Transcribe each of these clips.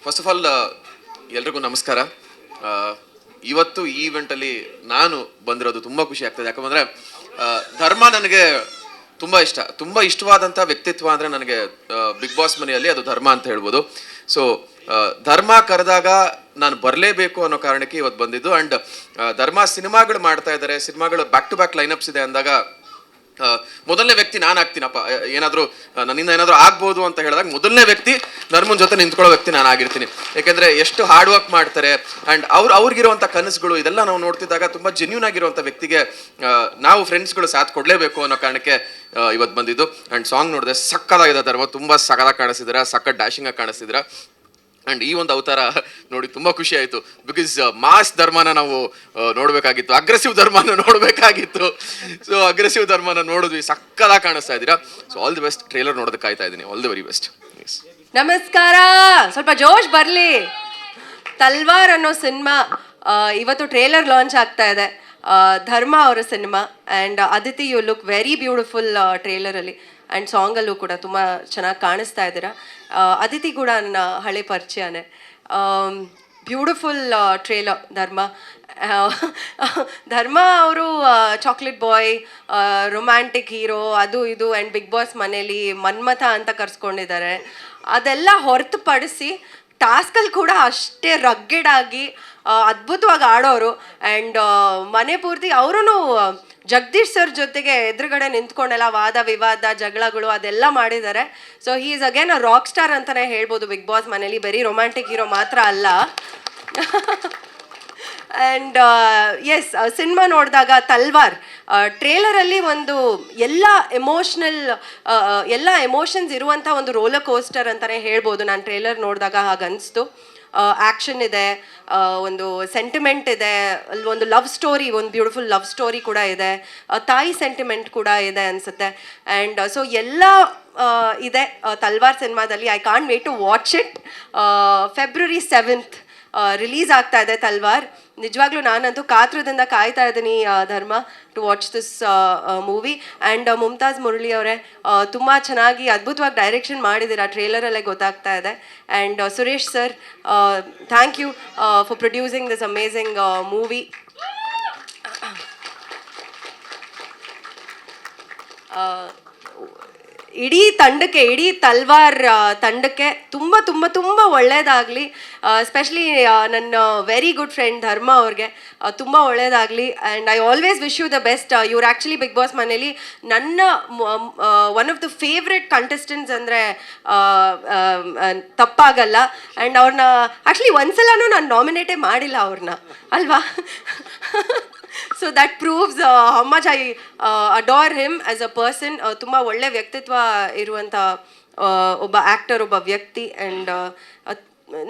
First of all ಎಲ್ರಿಗೂ ನಮಸ್ಕಾರ. ಇವತ್ತು ಈ ಈವೆಂಟಲ್ಲಿ ನಾನು ಬಂದಿರೋದು ತುಂಬ ಖುಷಿ ಆಗ್ತದೆ. ಯಾಕಂದರೆ ಧರ್ಮ ನನಗೆ ತುಂಬ ಇಷ್ಟವಾದಂಥ ವ್ಯಕ್ತಿತ್ವ ಅಂದರೆ ನನಗೆ ಬಿಗ್ ಬಾಸ್ ಮನೆಯಲ್ಲಿ ಅದು ಧರ್ಮ ಅಂತ ಹೇಳ್ಬೋದು. ಸೊ ಧರ್ಮ ಕರೆದಾಗ ನಾನು ಬರಲೇಬೇಕು ಅನ್ನೋ ಕಾರಣಕ್ಕೆ ಇವತ್ತು ಬಂದಿದ್ದು. ಆ್ಯಂಡ್ ಧರ್ಮ ಸಿನಿಮಾಗಳು ಮಾಡ್ತಾ ಇದ್ದಾರೆ, ಸಿನಿಮಾಗಳು ಬ್ಯಾಕ್ ಟು ಬ್ಯಾಕ್ ಲೈನಪ್ಸ್ ಇದೆ ಅಂದಾಗ ಮೊದಲನೇ ವ್ಯಕ್ತಿ ನಾನು ಆಗ್ತೀನಪ್ಪ, ಏನಾದರೂ ನನ್ನಿಂದ ಏನಾದರೂ ಆಗ್ಬೋದು ಅಂತ ಹೇಳಿದಾಗ ಮೊದಲನೇ ವ್ಯಕ್ತಿ ಧರ್ಮನ ಜೊತೆ ನಿಂತ್ಕೊಳ್ಳೋ ವ್ಯಕ್ತಿ ನಾನು ಆಗಿರ್ತೀನಿ. ಯಾಕೆಂದರೆ ಎಷ್ಟು ಹಾರ್ಡ್ ವರ್ಕ್ ಮಾಡ್ತಾರೆ ಆ್ಯಂಡ್ ಅವ್ರಿಗಿರುವಂಥ ಕನಸುಗಳು ಇದೆಲ್ಲ ನಾವು ನೋಡ್ತಿದ್ದಾಗ ತುಂಬ ಜೆನ್ಯೂನ್ ಆಗಿರುವಂಥ ವ್ಯಕ್ತಿಗೆ ನಾವು ಫ್ರೆಂಡ್ಸ್ಗಳು ಸಾಥ್ ಕೊಡಲೇಬೇಕು ಅನ್ನೋ ಕಾರಣಕ್ಕೆ ಇವತ್ತು ಬಂದಿದ್ದು. ಆ್ಯಂಡ್ ಸಾಂಗ್ ನೋಡಿದೆ, ಸಕ್ಕದಾಗಿದೆ ಧರ್ಮ, ತುಂಬ ಸಕ್ಕದಾಗಿ ಕಾಣಿಸ್ತಿದ್ದೀರಾ, ಸಕ್ಕ ಡ್ಯಾಶಿಂಗಾಗಿ ಕಾಣಿಸ್ತಿದ್ದೀರಾ. ಆ್ಯಂಡ್ ಈ ಒಂದು ಅವತಾರ ನೋಡಿ ತುಂಬ ಖುಷಿ ಆಯಿತು. ಬಿಕಾಸ್ ಮಾಸ್ ಧರ್ಮನ ನಾವು ನೋಡಬೇಕಾಗಿತ್ತು, ಅಗ್ರೆಸಿವ್ ಧರ್ಮನ ನೋಡಬೇಕಾಗಿತ್ತು. ಸೊ ಅಗ್ರೆಸಿವ್ ಧರ್ಮನ ನೋಡಿದ್ವಿ, ಸಕ್ಕದಾಗಿ ಕಾಣಿಸ್ತಾ ಇದ್ದೀರಾ. So all the best. Trailer ನೋಡೋದಕ್ಕೆ ಕಾಯ್ತಾ ಇದ್ದೀನಿ. All the very best. ನಮಸ್ಕಾರ. ಸ್ವಲ್ಪ ಜೋಶ್ ಬರಲಿ. ತಲ್ವಾರ್ ಅನ್ನೋ ಸಿನಿಮಾ ಇವತ್ತು ಟ್ರೇಲರ್ ಲಾಂಚ್ ಆಗ್ತಾ ಇದೆ. ಧರ್ಮ ಅವರ cinema. And Aditi, you look very beautiful ಟ್ರೇಲರಲ್ಲಿ ಆ್ಯಂಡ್ ಸಾಂಗಲ್ಲೂ ಕೂಡ ತುಂಬ ಚೆನ್ನಾಗಿ ಕಾಣಿಸ್ತಾ ಇದ್ದೀರಾ. ಅದಿತಿ ಕೂಡ ನನ್ನ ಹಳೆ ಪರಿಚಯನೇ. ಬ್ಯೂಟಿಫುಲ್ ಟ್ರೇಲರ್ ಧರ್ಮ. ಧರ್ಮ ಅವರು ಚಾಕ್ಲೇಟ್ ಬಾಯ್, ರೊಮ್ಯಾಂಟಿಕ್ ಹೀರೋ, ಅದು ಇದು, ಆ್ಯಂಡ್ ಬಿಗ್ ಬಾಸ್ ಮನೇಲಿ ಮನ್ಮಥ ಅಂತ ಕರ್ಸ್ಕೊಂಡಿದ್ದಾರೆ. ಅದೆಲ್ಲ ಹೊರತುಪಡಿಸಿ ಟಾಸ್ಕಲ್ಲಿ ಕೂಡ ಅಷ್ಟೇ ರಗ್ಗೆಡ್ ಆಗಿ ಅದ್ಭುತವಾಗಿ ಆಡೋರು. ಆ್ಯಂಡ್ ಮನೆ ಪೂರ್ತಿ ಅವರೂ ಜಗದೀಶ್ ಸರ್ ಜೊತೆಗೆ ಎದುರುಗಡೆ ನಿಂತ್ಕೊಂಡೆಲ್ಲ ವಾದ ವಿವಾದ ಜಗಳಗಳು ಅದೆಲ್ಲ ಮಾಡಿದ್ದಾರೆ. So he is again a rock star ಅಂತಲೇ ಹೇಳ್ಬೋದು ಬಿಗ್ ಬಾಸ್ ಮನೇಲಿ. ಬರೀ ರೊಮ್ಯಾಂಟಿಕ್ ಹೀರೋ ಮಾತ್ರ ಅಲ್ಲ. ಆ್ಯಂಡ್ ಎಸ್, ಸಿನಿಮಾ ನೋಡಿದಾಗ ತಲ್ವಾರ್ ಟ್ರೇಲರಲ್ಲಿ ಒಂದು ಎಲ್ಲ ಎಮೋಷನ್ಸ್ ಇರುವಂಥ ಒಂದು ರೋಲರ್ ಕೋಸ್ಟರ್ ಅಂತಲೇ ಹೇಳ್ಬೋದು. ನಾನು ಟ್ರೇಲರ್ ನೋಡಿದಾಗ ಹಾಗನ್ನಿಸ್ತು. ಆ್ಯಕ್ಷನ್ ಇದೆ, ಒಂದು ಸೆಂಟಿಮೆಂಟ್ ಇದೆ, ಅಲ್ಲಿ ಒಂದು ಲವ್ ಸ್ಟೋರಿ, ಒಂದು ಬ್ಯೂಟಿಫುಲ್ ಲವ್ ಸ್ಟೋರಿ ಕೂಡ ಇದೆ, ತಾಯಿ ಸೆಂಟಿಮೆಂಟ್ ಕೂಡ ಇದೆ ಅನಿಸುತ್ತೆ. ಆ್ಯಂಡ್ ಸೊ ಎಲ್ಲ ಇದೆ ತಲ್ವಾರ್ ಸಿನಿಮಾದಲ್ಲಿ. I can't wait to watch it. February 7th release ಆಗ್ತಾ ಇದೆ ತಲ್ವಾರ್. ನಿಜವಾಗ್ಲೂ ನಾನಂತೂ ಕಾತ್ರದಿಂದ ಕಾಯ್ತಾ ಇದ್ದೀನಿ Dharma to watch this movie. And Mumtaz Murali ಅವರೇ ತುಂಬ ಚೆನ್ನಾಗಿ ಅದ್ಭುತವಾಗಿ ಡೈರೆಕ್ಷನ್ ಮಾಡಿದ್ದೀರಾ, ಟ್ರೇಲರಲ್ಲೇ ಗೊತ್ತಾಗ್ತಾ ಇದೆ. And Suresh sir, thank you for producing this amazing movie. ಇಡೀ ತಂಡಕ್ಕೆ, ಇಡೀ ತಲ್ವಾರ್ ತಂಡಕ್ಕೆ ತುಂಬ ತುಂಬ ತುಂಬ ಒಳ್ಳೆಯದಾಗಲಿ. ಎಸ್ಪೆಷಲಿ ನನ್ನ ವೆರಿ ಗುಡ್ ಫ್ರೆಂಡ್ ಧರ್ಮ ಅವ್ರಿಗೆ ತುಂಬ ಒಳ್ಳೆಯದಾಗಲಿ. And I always wish you the best. ಇವ್ರು ಆ್ಯಕ್ಚುಲಿ ಬಿಗ್ ಬಾಸ್ ಮನೇಲಿ ನನ್ನ one of the favourite contestants ಅಂದರೆ ತಪ್ಪಾಗಲ್ಲ. ಆ್ಯಂಡ್ ಅವ್ರನ್ನ ಆ್ಯಕ್ಚುಲಿ ಒಂದ್ಸಲನೂ ನಾನು ನಾಮಿನೇಟೇ ಮಾಡಿಲ್ಲ ಅವ್ರನ್ನ, ಅಲ್ವಾ? So that proves how much I adore him as a person. ತುಂಬ ಒಳ್ಳೆ ವ್ಯಕ್ತಿತ್ವ ಇರುವಂಥ ಒಬ್ಬ ಆ್ಯಕ್ಟರ್, ಒಬ್ಬ ವ್ಯಕ್ತಿ. ಆ್ಯಂಡ್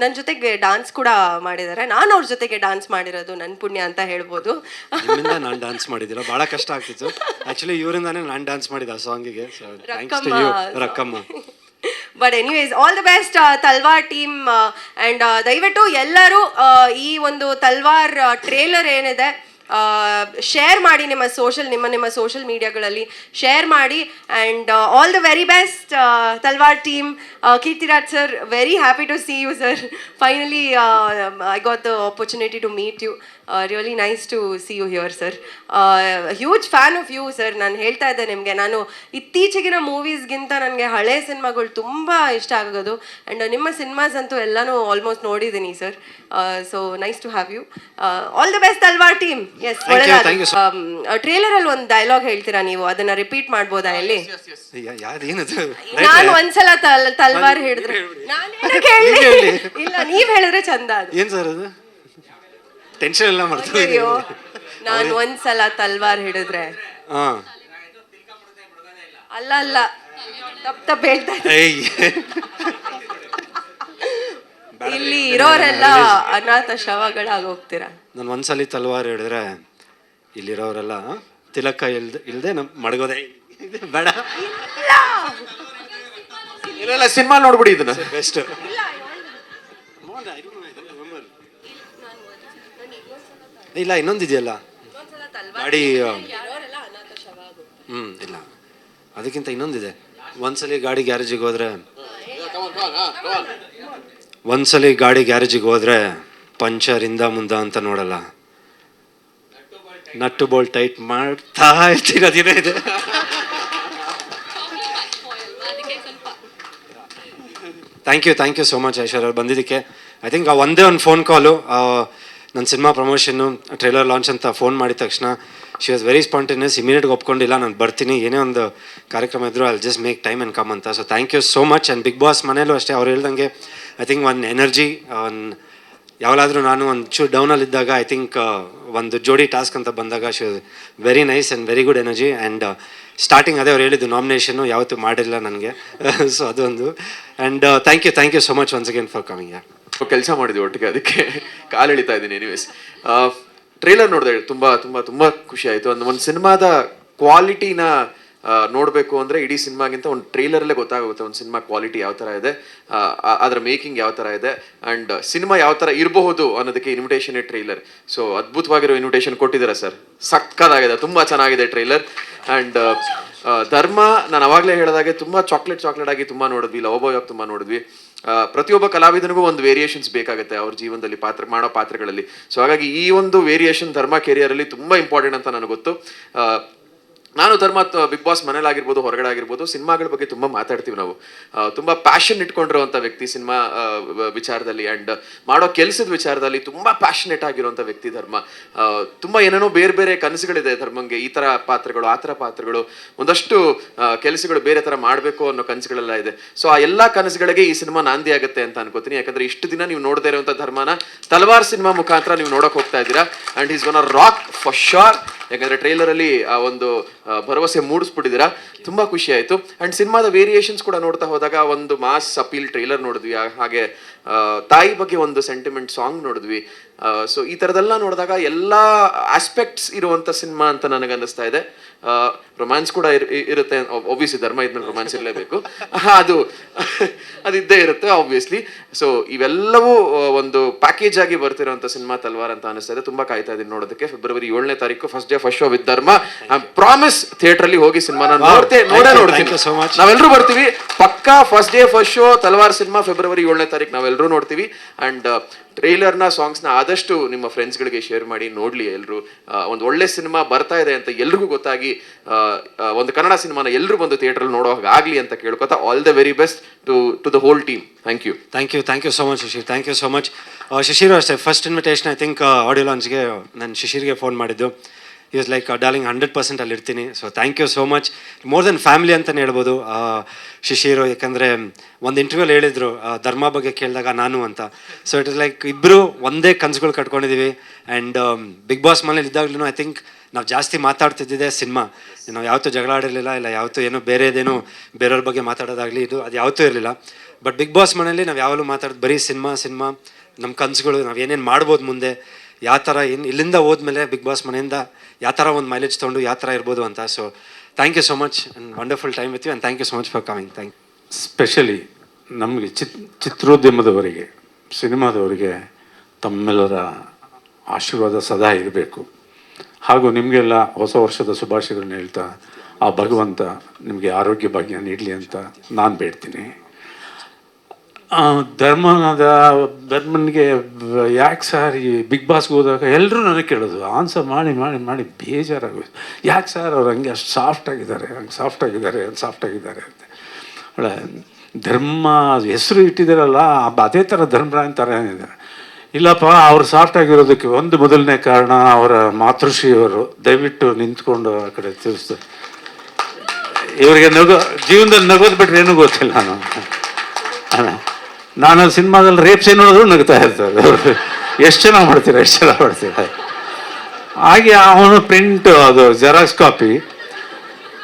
ನನ್ನ ಜೊತೆಗೆ ಡಾನ್ಸ್ ಕೂಡ ಮಾಡಿದ್ದಾರೆ. ನಾನು ಅವ್ರ ಜೊತೆಗೆ ಡಾನ್ಸ್ ಮಾಡಿರೋದು ನನ್ನ ಪುಣ್ಯ ಅಂತ ಹೇಳ್ಬೋದು. ನಾನು ಡಾನ್ಸ್ ಮಾಡಿದ್ದಿಲ್ಲ, ಭಾಳ ಕಷ್ಟ ಆಗ್ತಿತ್ತು. ಆ್ಯಕ್ಚುಲಿ ಇವರಿಂದಾನೇ ನಾನು ಡಾನ್ಸ್ ಮಾಡಿದ್ದೆ ಆ ಸಾಂಗಿಗೆ. Rakkamma. But anyways, all the best Talwar team. And ದಯವಿಟ್ಟು ಎಲ್ಲರೂ ಈ ಒಂದು ತಲ್ವಾರ್ ಟ್ರೇಲರ್ ಏನಿದೆ ಶೇರ್ ಮಾಡಿ, ನಿಮ್ಮ ಸೋಷಲ್ ಮೀಡಿಯಾಗಳಲ್ಲಿ ಶೇರ್ ಮಾಡಿ. And all the very best Talwar team. Keerthiraj sir, very happy to see you sir. Finally I got the opportunity to meet you. Really nice to see you here sir. Huge fan of you sir. ನಾನು ಹೇಳ್ತಾ ಇದ್ದೆ ನಿಮಗೆ, ನಾನು ಇತ್ತೀಚೆಗಿನ ಮೂವೀಸ್ಗಿಂತ ನನಗೆ ಹಳೆ ಸಿನಿಮಾಗಳು ತುಂಬ ಇಷ್ಟ ಆಗೋದು. ಆ್ಯಂಡ್ ನಿಮ್ಮ ಸಿನಿಮಾಸ್ ಅಂತೂ ಎಲ್ಲನೂ ಆಲ್ಮೋಸ್ಟ್ ನೋಡಿದ್ದೀನಿ sir. So nice to have you. All the best Talwar team. Yes, ಟ್ರೇಲರಲ್ಲಿ ಒಂದು ಡೈಲಾಗ್ ಹೇಳ್ತೀರಾ ನೀವು, ಅದನ್ನ ರಿಪೀಟ್ ಮಾಡ್ಬೋದಾ ಇಲ್ಲಿ? ನಾನು ಒಂದ್ಸಲ ತಲ್ವಾರ್ ಹೇಳಿದ್ರೆ ಇಲ್ಲ, ನೀವ್ ಹೇಳಿದ್ರೆ ಚಂದ. ಅದು ಏನ್ ಸರ್ ಅದು? ಟೆನ್ಷನ್ ಎಲ್ಲ ಮಾಡ್ತೀವಿ. ನಾನು ಒಂದ್ಸಲ ತಲ್ವಾರ್ ಹಿಡಿದ್ರೆ ಅಲ್ಲ ತಪ್ಪ ಹೇಳ್ತಾ ಇಲ್ಲಿ ಇರೋರೆಲ್ಲ ಅನಾಥ ಶವಗಳಾಗಿ ಹೋಗ್ತೀರಾ. ನಾನು ಒಂದ್ಸಲಿ ತಲ್ವಾರ್ ಹಿಡಿದ್ರೆ ಇಲ್ಲಿರೋರೆಲ್ಲ ತಿಲಕ ಇಲ್ದೆ ಮಡಗೋದೆ ಬೇಡ. ಇಲ್ಲ, ಸಿನಿಮಾ ನೋಡ್ಬಿಡಿ ಇದನ್ನ. ಬೆಸ್ಟ್. ಇಲ್ಲ, ಇನ್ನೊಂದಿದೆಯಲ್ಲ ಗಾಡಿ. ಇಲ್ಲ, ಅದಕ್ಕಿಂತ ಇನ್ನೊಂದಿದೆ. ಒಂದ್ಸಲಿ ಗಾಡಿ ಗ್ಯಾರೇಜಿಗೆ ಹೋದ್ರೆ ಒಂದ್ಸಲಿ ಗಾಡಿ ಗ್ಯಾರೇಜಿಗೆ ಹೋದರೆ ಪಂಚರಿಂದ ಮುಂದ ಅಂತ ನೋಡಲ್ಲ, ನಟ್ಟು ಬೋಲ್ಟ್ ಟೈಟ್ ಮಾಡ್ತಾ ಇರ್ತೀನಿ, ಅದೇನೇ ಇದೆ. Thank you so much Aishwarya ಅವ್ರು ಬಂದಿದ್ದಕ್ಕೆ. ಐ ಥಿಂಕ್ ಒಂದೇ ಒಂದು ಫೋನ್ ಕಾಲು, ನನ್ನ ಸಿನಿಮಾ ಪ್ರಮೋಷನ್ನು ಟ್ರೈಲರ್ ಲಾಂಚ್ ಅಂತ ಫೋನ್ ಮಾಡಿದ ತಕ್ಷಣ ಶಿ ವಾಸ್ ವೆರಿ ಸ್ಪಾಂಟೇನಿಯಸ್, ಇಮಿಡಿಯೇಟ್ಗೆ ಒಪ್ಕೊಂಡಿಲ್ಲ, ನಾನು ಬರ್ತೀನಿ, ಏನೇ ಒಂದು ಕಾರ್ಯಕ್ರಮ ಇದ್ದರೂ I just make time and come ಅಂತ. So thank you so much. And big boss ಮನೇಲೂ ಅಷ್ಟೇ, ಅವ್ರು ಹೇಳ್ದಂಗೆ ಐ ಥಿಂಕ್ ಒಂದು ಎನರ್ಜಿ, ಯಾವಾಗಲಾದರೂ ನಾನು ಒಂದು ಚೂರು ಡೌನಲ್ಲಿದ್ದಾಗ ಐ ಥಿಂಕ್ ಒಂದು ಜೋಡಿ ಟಾಸ್ಕ್ ಅಂತ ಬಂದಾಗ she was very nice and very good energy. And starting ಅದೇ ಅವ್ರು ಹೇಳಿದ್ದು ನಾಮಿನೇಷನ್ನು ಯಾವತ್ತೂ ಮಾಡಿಲ್ಲ ನನಗೆ, ಸೊ ಅದೊಂದು. And thank you so much once again for coming. ಕೆಲಸ ಮಾಡಿದ್ವಿ ಒಟ್ಟಿಗೆ, ಅದಕ್ಕೆ ಕಾಲು ಎಳಿತಾ ಇದ್ದೀನಿ. ಎನಿವೇಸ್, ಟ್ರೈಲರ್ ನೋಡಿದೆ, ತುಂಬ ತುಂಬ ತುಂಬ ಖುಷಿ ಆಯಿತು. ಒಂದು ಸಿನಿಮಾದ ಕ್ವಾಲಿಟಿನ ನೋಡಬೇಕು ಅಂದರೆ ಇಡೀ ಸಿನಿಮಾಗಿಂತ ಒಂದು ಟ್ರೈಲರಲ್ಲೇ ಗೊತ್ತಾಗುತ್ತೆ ಒಂದು ಸಿನಿಮಾ ಕ್ವಾಲಿಟಿ ಯಾವ ಥರ ಇದೆ, ಅದರ ಮೇಕಿಂಗ್ ಯಾವ ಥರ ಇದೆ, ಆ್ಯಂಡ್ ಸಿನಿಮಾ ಯಾವ ಥರ ಇರಬಹುದು ಅನ್ನೋದಕ್ಕೆ ಇನ್ವಿಟೇಷನ್ ಟ್ರೈಲರ್. ಸೊ ಅದ್ಭುತವಾಗಿರೋ ಇನ್ವಿಟೇಷನ್ ಕೊಟ್ಟಿದ್ದಾರೆ ಸರ್, ಸಕ್ಕತ್ತಾಗಿದೆ, ತುಂಬ ಚೆನ್ನಾಗಿದೆ ಟ್ರೈಲರ್. ಆ್ಯಂಡ್ ಧರ್ಮ, ನಾನು ಅವಾಗಲೇ ಹೇಳಿದಾಗೆ ತುಂಬ ಚಾಕ್ಲೇಟ್ ಆಗಿ ತುಂಬ ನೋಡಿದ್ವಿ, ಲವ್ ಬಾಯ್ ಆಗಿ ತುಂಬ ನೋಡಿದ್ವಿ. ಪ್ರತಿಯೊಬ್ಬ ಕಲಾವಿದನಿಗೂ ಒಂದು ವೇರಿಯೇಷನ್ಸ್ ಬೇಕಾಗುತ್ತೆ ಅವ್ರ ಜೀವನದಲ್ಲಿ ಮಾಡೋ ಪಾತ್ರಗಳಲ್ಲಿ. ಸೊ ಹಾಗಾಗಿ ಈ ಒಂದು ವೇರಿಯೇಷನ್ ಧರ್ಮ ಕೆರಿಯರಲ್ಲಿ ತುಂಬ ಇಂಪಾರ್ಟೆಂಟ್ ಅಂತ ನನಗೆ ಗೊತ್ತು. ನಾನು ಧರ್ಮ ಬಿಗ್ ಬಾಸ್ ಮನೇಲಾಗಿರ್ಬೋದು, ಹೊರಗಡೆ ಆಗಿರ್ಬೋದು, ಸಿನಿಮಾಗಳ ಬಗ್ಗೆ ತುಂಬ ಮಾತಾಡ್ತೀವಿ ನಾವು. ತುಂಬ ಪ್ಯಾಷನ್ ಇಟ್ಕೊಂಡಿರುವಂಥ ವ್ಯಕ್ತಿ ಸಿನಿಮಾ ವಿಚಾರದಲ್ಲಿ, ಆ್ಯಂಡ್ ಮಾಡೋ ಕೆಲಸದ ವಿಚಾರದಲ್ಲಿ ತುಂಬ ಪ್ಯಾಷನೇಟ್ ಆಗಿರುವಂಥ ವ್ಯಕ್ತಿ ಧರ್ಮ. ತುಂಬ ಏನೇನೋ ಬೇರೆ ಬೇರೆ ಕನಸುಗಳಿದೆ ಧರ್ಮಂಗೆ, ಈ ಥರ ಪಾತ್ರಗಳು, ಆ ಥರ ಪಾತ್ರಗಳು, ಒಂದಷ್ಟು ಕೆಲಸಗಳು ಬೇರೆ ಥರ ಮಾಡಬೇಕು ಅನ್ನೋ ಕನಸುಗಳೆಲ್ಲ ಇದೆ. ಸೊ ಆ ಎಲ್ಲ ಕನಸುಗಳಿಗೆ ಈ ಸಿನಿಮಾ ನಾಂದಿ ಆಗುತ್ತೆ ಅಂತ ಅನ್ಕೋತೀನಿ. ಯಾಕಂದರೆ ಇಷ್ಟು ದಿನ ನೀವು ನೋಡದೇ ಇರುವಂಥ ಧರ್ಮನ ತಲವಾರ್ ಸಿನಿಮಾ ಮುಖಾಂತರ ನೀವು ನೋಡೋಕೆ ಹೋಗ್ತಾ ಇದ್ದೀರಾ. And is gonna rock for sure. ಯಾಕಂದರೆ ಟ್ರೈಲರಲ್ಲಿ ಆ ಒಂದು ಭರವಸೆ ಮೂಡಿಸ್ಬಿಟ್ಟಿದ್ದೀರಾ, ತುಂಬ ಖುಷಿ ಆಯಿತು. ಆ್ಯಂಡ್ ಸಿನಿಮಾದ ವೇರಿಯೇಷನ್ಸ್ ಕೂಡ ನೋಡ್ತಾ ಹೋದಾಗ ಒಂದು ಮಾಸ್ ಅಪೀಲ್ ಟ್ರೈಲರ್ ನೋಡಿದ್ವಿ, ಹಾಗೆ ತಾಯಿ ಬಗ್ಗೆ ಒಂದು ಸೆಂಟಿಮೆಂಟ್ ಸಾಂಗ್ ನೋಡಿದ್ವಿ. ಸೊ ಈ ಥರದೆಲ್ಲ ನೋಡಿದಾಗ ಎಲ್ಲ ಆಸ್ಪೆಕ್ಟ್ಸ್ ಇರುವಂಥ ಸಿನಿಮಾ ಅಂತ ನನಗೆ ಅನ್ನಿಸ್ತಾ ಇದೆ. ರೊಮ್ಯಾನ್ಸ್ ಕೂಡ ಇರುತ್ತೆ, ಆಬ್ವಿಯಸ್ಲಿ ಧರ್ಮ ಇದ್ಮೇಲೆ ರೊಮ್ಯಾನ್ಸ್ ಇರಲೇಬೇಕು, ಅದು ಇದ್ದೇ ಇರುತ್ತೆ ಆಬ್ವಿಯಸ್ಲಿ. ಸೊ ಇವೆಲ್ಲವೂ ಒಂದು ಪ್ಯಾಕೇಜ್ ಆಗಿ ಬರ್ತಿರೋಂಥ ಸಿನಿಮಾ ತಲ್ವಾರ್ ಅಂತ ಅನಿಸ್ತಾ ಇದೆ. ತುಂಬ ಕಾಯ್ತಾ ಇದ್ದೀನಿ ನೋಡೋದಕ್ಕೆ. ಫೆಬ್ರವರಿ 7ನೇ ತಾರೀಕು first day first show with ಧರ್ಮ. ಪ್ರಾಮಿಸ್ ಥಿಯೇಟ್ರಲ್ಲಿ ಹೋಗಿ ಸಿನಿಮಾನ ನೋಡ್ತೀನಿ. ನಾವೆಲ್ಲರೂ ಬರ್ತೀವಿ ಪಕ್ಕಾ. ಫಸ್ಟ್ ಡೇ ಫಸ್ಟ್ ಶೋ ತಲ್ವಾರ್ ಸಿನಿಮಾ ಫೆಬ್ರವರಿ 7ನೇ ತಾರೀಕು ನಾವೆಲ್ಲರೂ ನೋಡ್ತೀವಿ. ಆ್ಯಂಡ್ ಟ್ರೈಲರ್ನ ಸಾಂಗ್ಸ್ನ ಆದಷ್ಟು ನಿಮ್ಮ ಫ್ರೆಂಡ್ಸ್ಗಳಿಗೆ ಶೇರ್ ಮಾಡಿ, ನೋಡಲಿ ಎಲ್ಲರೂ. ಒಂದು ಒಳ್ಳೆ ಸಿನಿಮಾ ಬರ್ತಾ ಇದೆ ಅಂತ ಎಲ್ರಿಗೂ ಗೊತ್ತಾಗಿ ಒಂದು ಕನ್ನಡ ಸಿನಿಮಾನ ಎಲ್ಲರೂ ಬಂದು ಥಿಯೇಟ್ರಲ್ಲಿ ನೋಡೋ ಹಾಗಾಗಲಿ ಅಂತ ಕೇಳ್ಕೊತಾ, all the very best to the whole team. Thank you so much Shishir. Thank you so much Shishir. ಅಷ್ಟೇ first invitation I think audio ಲಾಂಚ್ಗೆ ನಾನು ಶಿಶಿರ್ಗೆ ಫೋನ್ ಮಾಡಿದ್ದು. ಈ ವಾಸ್ ಲೈಕ್ ಡಾರ್ಲಿಂಗ್ 100% ಅಲ್ಲಿ ಇರ್ತೀನಿ. So thank you so much. More than family ಅಂತಲೇ ಹೇಳ್ಬೋದು ಶಿಶಿರು. ಯಾಕಂದರೆ ಒಂದು ಇಂಟರ್ವ್ಯೂಲ್ಲಿ ಹೇಳಿದರು ಧರ್ಮ ಬಗ್ಗೆ ಕೇಳಿದಾಗ ನಾನು ಅಂತ. ಸೊ ಇಟ್ ಇಸ್ ಲೈಕ್ ಇಬ್ಬರು ಒಂದೇ ಕನಸುಗಳು ಕಟ್ಕೊಂಡಿದ್ದೀವಿ. ಆ್ಯಂಡ್ ಬಿಗ್ ಬಾಸ್ ಮನೇಲಿ ಇದ್ದಾಗಲೂ ಐ ಥಿಂಕ್ ನಾವು ಜಾಸ್ತಿ ಮಾತಾಡ್ತಿದ್ದಿದ್ದೆ ಸಿನಿಮಾ. ನಾವು ಯಾವತ್ತೂ ಜಗಳ ಆಡಿರಲಿಲ್ಲ, ಇಲ್ಲ ಯಾವತ್ತೂ ಏನೋ ಬೇರೆದೇನೋ ಬೇರೆಯವ್ರ ಬಗ್ಗೆ ಮಾತಾಡೋದಾಗಲಿ ಅದು ಯಾವತ್ತೂ ಇರಲಿಲ್ಲ. ಬಟ್ ಬಿಗ್ ಬಾಸ್ ಮನೇಲಿ ನಾವು ಯಾವಾಗಲೂ ಮಾತಾಡೋದು ಬರೀ ಸಿನಿಮಾ, ನಮ್ಮ ಕನಸುಗಳು, ನಾವು ಏನೇನು ಮಾಡ್ಬೋದು ಮುಂದೆ, ಯಾವ ಥರ ಇಲ್ಲಿಂದ ಹೋದ್ಮೇಲೆ ಬಿಗ್ ಬಾಸ್ ಮನೆಯಿಂದ ಯಾವ ಥರ ಒಂದು ಮೈಲೇಜ್ ತೊಗೊಂಡು ಯಾವ ಥರ ಇರ್ಬೋದು ಅಂತ. So thank you so much and wonderful time with you and thank you so much for coming. Thank you. Specially ನಮಗೆ ಚಿತ್ರೋದ್ಯಮದವರಿಗೆ, ಸಿನಿಮಾದವರಿಗೆ ತಮ್ಮೆಲ್ಲರ ಆಶೀರ್ವಾದ ಸದಾ ಇರಬೇಕು. ಹಾಗೂ ನಿಮಗೆಲ್ಲ ಹೊಸ ವರ್ಷದ ಶುಭಾಶಯಗಳನ್ನ ಹೇಳ್ತಾ ಆ ಭಗವಂತ ನಿಮಗೆ ಆರೋಗ್ಯ ಭಾಗ್ಯ ನೀಡಲಿ ಅಂತ ನಾನು ಬೇಡ್ತೀನಿ. ಧರ್ಮನಿಗೆ ಯಾಕೆ ಸರ್ ಈ ಬಿಗ್ ಬಾಸ್ಗೆ ಹೋದಾಗ ಎಲ್ಲರೂ ನನಗೆ ಕೇಳೋದು, ಆನ್ಸರ್ ಮಾಡಿ ಮಾಡಿ ಮಾಡಿ ಬೇಜಾರಾಗೋದು, ಯಾಕೆ ಸರ್ ಅವ್ರು ಹಂಗೆ ಅಷ್ಟು ಸಾಫ್ಟಾಗಿದ್ದಾರೆ ಅಂತ. ಒಳ್ಳೆ ಧರ್ಮ ಹೆಸರು ಇಟ್ಟಿದ್ದಾರಲ್ಲ, ಅದೇ ಥರ ಧರ್ಮರಾಯನ್ ಥರ ಏನಿದ್ದಾರೆ. ಇಲ್ಲಪ್ಪ, ಅವ್ರು ಸಾಫ್ಟಾಗಿರೋದಕ್ಕೆ ಒಂದು ಮೊದಲನೇ ಕಾರಣ ಅವರ ಮಾತೃಶ್ರೀಯವರು. ದಯವಿಟ್ಟು ನಿಂತ್ಕೊಂಡು ಆ ಕಡೆ ತಿಳಿಸ್ತಾರೆ. ಇವರಿಗೆ ಜೀವನದಲ್ಲಿ ನಗೋದು ಬಿಟ್ಟರೆ ಏನೂ ಗೊತ್ತಿಲ್ಲ. ನಾನು ಸಿನಿಮಾದಲ್ಲಿ ರೇಪ್ ಸೀನ್ ನೋಡಿದ್ರು ನಗ್ತಾ ಇರ್ತಾರೆ. ಅವರು ಎಷ್ಟು ಚೆನ್ನಾಗಿ ಮಾಡ್ತೀರಾ. ಹಾಗೆ ಅವನು ಪ್ರಿಂಟ್, ಅದು ಜೆರಾಕ್ಸ್ ಕಾಪಿ.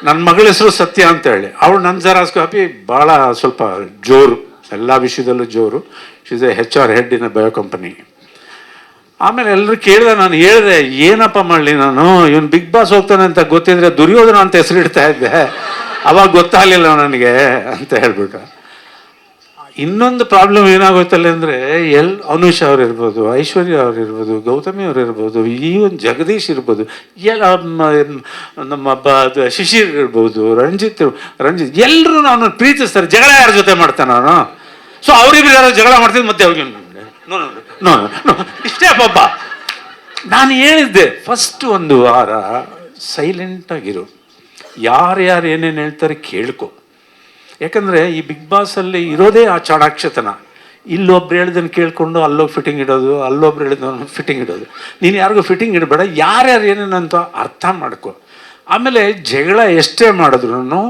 ನನ್ನ ಮಗಳ ಹೆಸರು ಸತ್ಯ ಅಂತ ಹೇಳಿ, ಅವಳು ನನ್ನ ಜೆರಾಕ್ಸ್ ಕಾಪಿ ಭಾಳ ಸ್ವಲ್ಪ ಜೋರು, ಎಲ್ಲ ವಿಷಯದಲ್ಲೂ ಜೋರು. She is A HR head in a bio company. ಆಮೇಲೆ ಎಲ್ಲರೂ ಕೇಳಿದೆ, ನಾನು ಹೇಳಿದೆ ಏನಪ್ಪ ಮಾಡಲಿ, ನಾನು ಇವನು ಬಿಗ್ ಬಾಸ್ ಹೋಗ್ತಾನೆ ಅಂತ ಗೊತ್ತಿದ್ರೆ ದುರ್ಯೋಧನ ಅಂತ ಹೆಸರಿಡ್ತಾ ಇದ್ದೆ, ಅವಾಗ ಗೊತ್ತಾಗಲಿಲ್ಲ ನನಗೆ ಅಂತ ಹೇಳ್ಬಿಟ್ಟು. ಇನ್ನೊಂದು ಪ್ರಾಬ್ಲಮ್ ಏನಾಗೋಯ್ತಲ್ಲ ಅಂದರೆ, ಅನುಷ್ ಅವ್ರು ಇರ್ಬೋದು, ಐಶ್ವರ್ಯ ಅವ್ರು ಇರ್ಬೋದು, ಗೌತಮಿ ಅವ್ರು ಇರ್ಬೋದು, ಈವನ್ ಜಗದೀಶ್ ಇರ್ಬೋದು, ನಮ್ಮ ಶಿಶಿರ್ ಇರ್ಬೋದು, ರಂಜಿತ್ ಎಲ್ಲರೂ ನಾನು ಪ್ರೀತಿಸ್ತಾರೆ. ಜಗಳ ಯಾರ ಜೊತೆ ಮಾಡ್ತಾನೆ ಅವನು? ಸೊ ಅವರಿಬ್ರು ಯಾರೋ ಜಗಳ ಮಾಡ್ತಿದ್ದು ಮತ್ತೆ ಅವ್ರಿಗೆ ಇಷ್ಟೇ ಪಾಪ. ನಾನು ಹೇಳಿದ್ದೆ ಫಸ್ಟ್ ಒಂದು ವಾರ ಸೈಲೆಂಟಾಗಿರು, ಯಾರ್ಯಾರು ಏನೇನು ಹೇಳ್ತಾರೆ ಕೇಳ್ಕೊ. ಯಾಕಂದರೆ ಈ ಬಿಗ್ ಬಾಸಲ್ಲಿ ಇರೋದೇ ಆ ಚಾಣಾಕ್ಷತನ. ಇಲ್ಲೊಬ್ರು ಹೇಳ್ದನ್ನು ಕೇಳಿಕೊಂಡು ಅಲ್ಲೋಗಿ ಫಿಟ್ಟಿಂಗ್ ಇಡೋದು, ಅಲ್ಲೊಬ್ರು ಹೇಳಿದವನು ಫಿಟ್ಟಿಂಗ್ ಇಡೋದು. ನೀನು ಯಾರಿಗೂ ಫಿಟ್ಟಿಂಗ್ ಇಡಬೇಡ, ಯಾರ್ಯಾರು ಏನೇನಂತ ಅರ್ಥ ಮಾಡ್ಕೊ. ಆಮೇಲೆ ಜಗಳ ಎಷ್ಟೇ ಮಾಡಿದ್ರು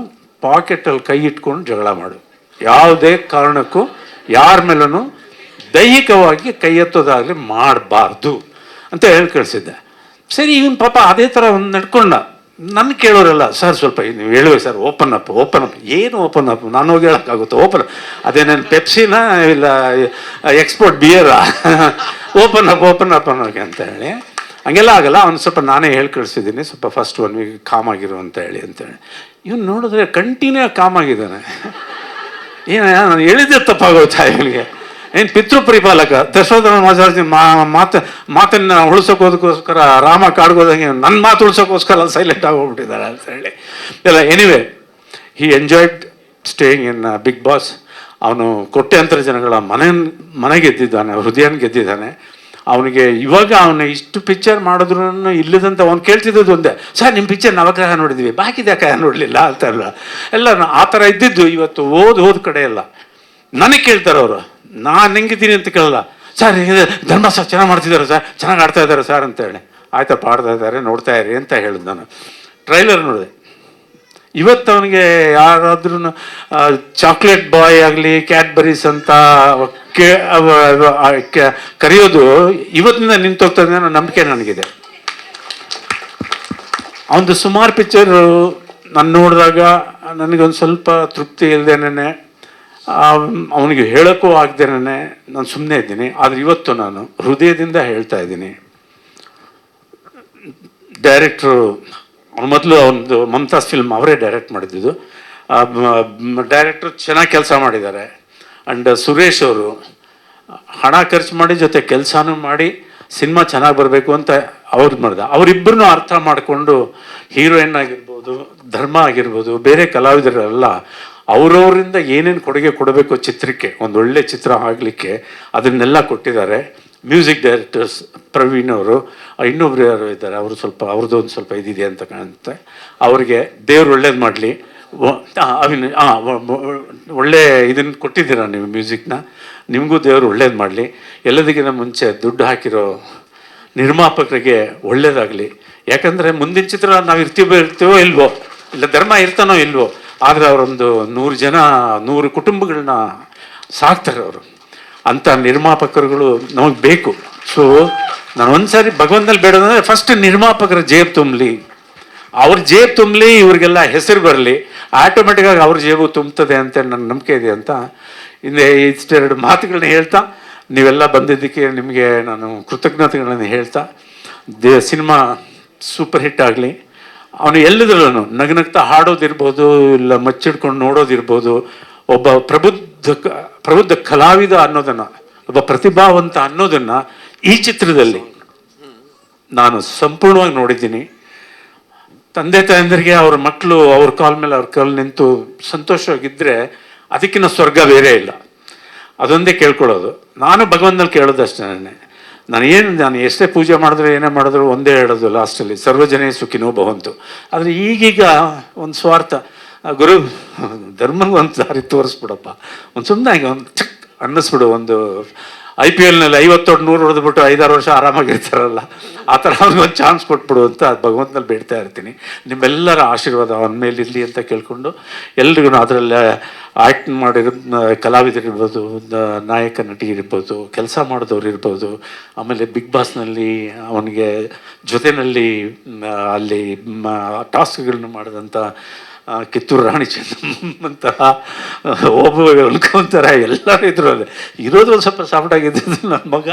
ಪಾಕೆಟಲ್ಲಿ ಕೈ ಇಟ್ಕೊಂಡು ಜಗಳ ಮಾಡು. ಯಾವುದೇ ಕಾರಣಕ್ಕೂ ಯಾರ ಮೇಲೂ ದೈಹಿಕವಾಗಿ ಕೈ ಎತ್ತೋದಾಗಲಿ ಮಾಡಬಾರ್ದು ಅಂತ ಹೇಳಿ ಕಳಿಸಿದ್ದೆ. ಸರಿ, ಇವನು ಪಾಪ ಅದೇ ಥರ ಒಂದು ನಡ್ಕೊಂಡ. ನನ್ನ ಕೇಳೋರಲ್ಲ, ಸರ್ ಸ್ವಲ್ಪ ನೀವು ಹೇಳ್ಬೇಕು ಸರ್, ಓಪನ್ ಅಪ್. ಏನು ಓಪನ್ ಅಪ್? ನಾನು ಹೋಗಿ ಹೇಳೋಕ್ಕಾಗುತ್ತೆ ಓಪನ್? ಅದೇನೇನು ಪೆಪ್ಸಿನ ಇಲ್ಲ ಎಕ್ಸ್ಪೋರ್ಟ್ ಬಿಯರಾ? ಓಪನ್ ಅಪ್ ಅನ್ನೋಕೆ ಅಂತ ಹೇಳಿ ಹಂಗೆಲ್ಲ ಆಗಲ್ಲ. ಅವ್ನು ಸ್ವಲ್ಪ ನಾನೇ ಹೇಳಿ ಕಳಿಸಿದ್ದೀನಿ, ಸ್ವಲ್ಪ ಫಸ್ಟ್ 1 ವೀಕ್ ಕಾಮ್ ಆಗಿರು ಅಂತ ಹೇಳಿ. ಇವ್ನು ನೋಡಿದ್ರೆ ಕಂಟಿನ್ಯೂ ಕಾಮ್ ಆಗಿದ್ದಾನೆ. ಏನು ನಾನು ಹೇಳಿದ್ದೆ ತಪ್ಪಾಗೋಯ್ತಾ ಇವನಿಗೆ? ಏನು ಪಿತೃ ಪರಿಪಾಲಕ ದಶೋಧನ ಮಾತನ್ನ ಉಳಿಸೋಕೋದಕ್ಕೋಸ್ಕರ ರಾಮ ಕಾಡ್ಗೋದಂಗೆ ನನ್ನ ಮಾತು ಉಳಿಸೋಕ್ಕೋಸ್ಕರ ಸೈಲೆಂಟ್ ಆಗೋಗ್ಬಿಟ್ಟಿದ್ದಾರೆ ಅಂತ ಹೇಳಿ ಇಲ್ಲ. Anyway, he enjoyed staying in Bigg Boss. ಅವನು ಕೋಟ್ಯಾಂತರ ಜನಗಳ ಮನೆ ಗೆದ್ದಿದ್ದಾನೆ, ಹೃದಯನ ಗೆದ್ದಿದ್ದಾನೆ. ಅವನಿಗೆ ಇವಾಗ ಅವನು ಇಷ್ಟು ಪಿಕ್ಚರ್ ಮಾಡಿದ್ರು ಇಲ್ಲದಂತ ಅವ್ನು ಕೇಳ್ತಿದ್ದದ್ದು ಒಂದೇ, ಸರ್ ನಿಮ್ಮ ಪಿಕ್ಚರ್ ನವಗ್ರಹ ನೋಡಿದ್ವಿ, ಬಾಕಿದ್ಯಾಕ ನೋಡಲಿಲ್ಲ ಅಂತ ಎಲ್ಲ ಆ ಥರ ಇದ್ದಿದ್ದು. ಇವತ್ತು ಹೋದ ಕಡೆ ಎಲ್ಲ ನನಗೆ ಕೇಳ್ತಾರೆ ಅವರು, ನಾನು ಹೆಂಗಿದ್ದೀನಿ ಅಂತ ಕೇಳಲ್ಲ. ಸರ್ ಧರ್ಮ ಸರ್ ಚೆನ್ನಾಗಿ ಮಾಡ್ತಿದ್ದಾರೆ ಸರ್, ಚೆನ್ನಾಗಿ ಆಡ್ತಾ ಇದ್ದಾರೆ ಸರ್ ಅಂತ ಹೇಳಿ. ಆಯ್ತಪ್ಪ, ಆಡ್ತಾ ಇದ್ದಾರೆ, ನೋಡ್ತಾ ಇರಿ ಅಂತ ಹೇಳಿದ್ ನಾನು. ಟ್ರೈಲರ್ ನೋಡಿದೆ. ಇವತ್ತು ಅವನಿಗೆ ಯಾರಾದ್ರೂ ಚಾಕ್ಲೇಟ್ ಬಾಯ್ ಆಗಲಿ ಕ್ಯಾಡ್ಬರೀಸ್ ಅಂತ ಕರೆಯೋದು ಇವತ್ತಿನಿಂದ ನಿಂತೋಗ್ತದೆ ಅನ್ನೋ ನಂಬಿಕೆ ನನಗಿದೆ. ಅವನದು ಸುಮಾರು ಪಿಕ್ಚರು ನಾನು ನೋಡಿದಾಗ ನನಗೊಂದು ಸ್ವಲ್ಪ ತೃಪ್ತಿ ಇಲ್ಲದೇನೆ, ಅವನಿಗೆ ಹೇಳೋಕ್ಕೂ ಆಗ್ದೇನೆ ನಾನು ಸುಮ್ಮನೆ ಇದ್ದೀನಿ. ಆದರೆ ಇವತ್ತು ನಾನು ಹೃದಯದಿಂದ ಹೇಳ್ತಾ ಇದ್ದೀನಿ, ಡೈರೆಕ್ಟ್ರು ಅವ್ನು ಮೊದಲು ಒಂದು ಮಮತಾಸ್ ಫಿಲ್ಮ್ ಅವರೇ ಡೈರೆಕ್ಟ್ ಮಾಡಿದ್ದು. ಡೈರೆಕ್ಟ್ರು ಚೆನ್ನಾಗಿ ಕೆಲಸ ಮಾಡಿದ್ದಾರೆ. ಆ್ಯಂಡ್ ಸುರೇಶ್ ಅವರು ಹಣ ಖರ್ಚು ಮಾಡಿ ಜೊತೆ ಕೆಲಸನೂ ಮಾಡಿ ಸಿನಿಮಾ ಚೆನ್ನಾಗಿ ಬರಬೇಕು ಅಂತ ಅವ್ರು ಮಾಡಿದ. ಅವರಿಬ್ಬರನ್ನೂ ಅರ್ಥ ಮಾಡಿಕೊಂಡು ಹೀರೋಯಿನ್ ಆಗಿರ್ಬೋದು, ಧರ್ಮ ಆಗಿರ್ಬೋದು, ಬೇರೆ ಕಲಾವಿದರೆಲ್ಲ ಅವರವರಿಂದ ಏನೇನು ಕೊಡುಗೆ ಕೊಡಬೇಕು ಚಿತ್ರಕ್ಕೆ, ಒಂದು ಒಳ್ಳೆ ಚಿತ್ರ ಆಗಲಿಕ್ಕೆ ಅದನ್ನೆಲ್ಲ ಕೊಟ್ಟಿದ್ದಾರೆ. ಮ್ಯೂಸಿಕ್ ಡೈರೆಕ್ಟರ್ಸ್ ಪ್ರವೀಣ್ ಅವರು, ಇನ್ನೊಬ್ರು ಯಾರು ಇದ್ದಾರೆ, ಅವರು ಸ್ವಲ್ಪ ಅವ್ರದ್ದು ಒಂದು ಸ್ವಲ್ಪ ಇದಿದೆ ಅಂತ ಕಾಣುತ್ತೆ. ಅವ್ರಿಗೆ ದೇವ್ರು ಒಳ್ಳೇದು ಮಾಡಲಿ. ಒಳ್ಳೆ ಇದನ್ನು ಕೊಟ್ಟಿದ್ದೀರಾ ನೀವು ಮ್ಯೂಸಿಕ್ನ, ನಿಮಗೂ ದೇವರು ಒಳ್ಳೇದು ಮಾಡಲಿ. ಎಲ್ಲದಕ್ಕಿಂತ ಮುಂಚೆ ದುಡ್ಡು ಹಾಕಿರೋ ನಿರ್ಮಾಪಕರಿಗೆ ಒಳ್ಳೇದಾಗಲಿ. ಯಾಕಂದರೆ ಮುಂದಿನ ಚಿತ್ರ ನಾವು ಇರ್ತೀವೋ ಇಲ್ವೋ, ಇಲ್ಲ ಧರ್ಮ ಇರ್ತಾನೋ ಇಲ್ವೋ, ಆದರೆ ಅವರೊಂದು 100 ಕುಟುಂಬಗಳನ್ನ ಸಾಕ್ತಾರೆ ಅವರು. ಅಂಥ ನಿರ್ಮಾಪಕರುಗಳು ನಮಗೆ ಬೇಕು. ಸೊ ನಾನು ಒಂದ್ಸಾರಿ ಭಗವಂತನಲ್ಲಿ ಬೇಡೋದಂದರೆ ಫಸ್ಟ್ ನಿರ್ಮಾಪಕರ ಜೇಬು ತುಂಬಲಿ, ಅವ್ರ ಜೇಬು ತುಂಬಲಿ, ಇವ್ರಿಗೆಲ್ಲ ಹೆಸರು ಬರಲಿ, ಆಟೋಮೆಟಿಕ್ಕಾಗಿ ಅವ್ರ ಜೇಬು ತುಂಬ್ತದೆ ಅಂತ ನನ್ನ ನಂಬಿಕೆ ಇದೆ ಅಂತ ಹಿಂದೆ ಇಷ್ಟೆರಡು ಮಾತುಗಳನ್ನ ಹೇಳ್ತಾ, ನೀವೆಲ್ಲ ಬಂದಿದ್ದಕ್ಕೆ ನಿಮಗೆ ನಾನು ಕೃತಜ್ಞತೆಗಳನ್ನು ಹೇಳ್ತಾ, ಸಿನಿಮಾ ಸೂಪರ್ ಹಿಟ್ ಆಗಲಿ. ಅವನು ಎಲ್ಲದ್ರಲ್ಲೂ ನಗನಗ್ತಾ ಹಾಡೋದಿರ್ಬೋದು, ಇಲ್ಲ ಮಚ್ಚಿಡ್ಕೊಂಡು ನೋಡೋದಿರ್ಬೋದು, ಒಬ್ಬ ಪ್ರಬುದ್ಧ ಕಲಾವಿದ ಅನ್ನೋದನ್ನು, ಒಬ್ಬ ಪ್ರತಿಭಾವಂತ ಅನ್ನೋದನ್ನು ಈ ಚಿತ್ರದಲ್ಲಿ ನಾನು ಸಂಪೂರ್ಣವಾಗಿ ನೋಡಿದ್ದೀನಿ. ತಂದೆ ತಾಯಂದರಿಗೆ ಅವ್ರ ಮಕ್ಕಳು ಅವ್ರ ಕಾಲ ಮೇಲೆ ಅವ್ರ ಕಾಲು ನಿಂತು ಸಂತೋಷವಾಗಿದ್ದರೆ ಅದಕ್ಕಿಂತ ಸ್ವರ್ಗ ಬೇರೆ ಇಲ್ಲ. ಅದೊಂದೇ ಕೇಳ್ಕೊಳ್ಳೋದು. ನಾನು ಭಗವಂತನಲ್ಲಿ ಕೇಳೋದಷ್ಟೇ. ನಾನು ಎಷ್ಟೇ ಪೂಜೆ ಮಾಡಿದ್ರು ಏನೇ ಮಾಡಿದ್ರು ಒಂದೇ ಹೇಳೋದು ಲಾಸ್ಟಲ್ಲಿ, ಸರ್ವಜನೇ ಸುಖಿನೋ ಭವಂತು. ಆದರೆ ಈಗೀಗ ಒಂದು ಸ್ವಾರ್ಥ, ಗುರು ಧರ್ಮನಿಗೆ ಒಂದು ದಾರಿ ತೋರಿಸ್ಬಿಡಪ್ಪ, ಒಂದು ಸುಮ್ಮನೆ ಒಂದು ಚಕ್ ಅನ್ನಿಸ್ಬಿಡು. ಒಂದು IPLನಲ್ಲಿ 50 100 ಹೊಡೆದ್ಬಿಟ್ಟು 5-6 ವರ್ಷ ಆರಾಮಾಗಿರ್ತಾರಲ್ಲ, ಆ ಥರ ಅವ್ನಿಗೊಂದು ಚಾನ್ಸ್ ಕೊಟ್ಬಿಡು ಅಂತ ಭಗವಂತನಲ್ಲಿ ಬೇಡ್ತಾ ಇರ್ತೀನಿ. ನಿಮ್ಮೆಲ್ಲರ ಆಶೀರ್ವಾದ ಅವನ ಮೇಲೆ ಇರಲಿ ಅಂತ ಕೇಳ್ಕೊಂಡು, ಎಲ್ರಿಗೂ ಅದರಲ್ಲೇ ಆ್ಯಕ್ಟ್ ಮಾಡಿರೋ ಕಲಾವಿದರಿರ್ಬೋದು, ನಾಯಕ ನಟಿ ಇರ್ಬೋದು, ಕೆಲಸ ಮಾಡಿದವ್ರು ಇರ್ಬೋದು, ಆಮೇಲೆ ಬಿಗ್ ಬಾಸ್ನಲ್ಲಿ ಅವನಿಗೆ ಜೊತೆಯಲ್ಲಿ ಅಲ್ಲಿ ಟಾಸ್ಕ್ಗಳನ್ನ ಮಾಡಿದಂಥ ಕಿತ್ತೂರು ರಾಣಿ ಚೆನ್ನಮ್ಮಂತಹ ಒಬ್ಬ ಅನ್ಕೊಂತಾರೆ ಎಲ್ಲರೂ ಇದ್ರು. ಅದೇ ಇರೋದು ಒಂದು ಸ್ವಲ್ಪ ಸಾಫ್ಟ್ ಆಗಿದ್ದು ನನ್ನ ಮಗ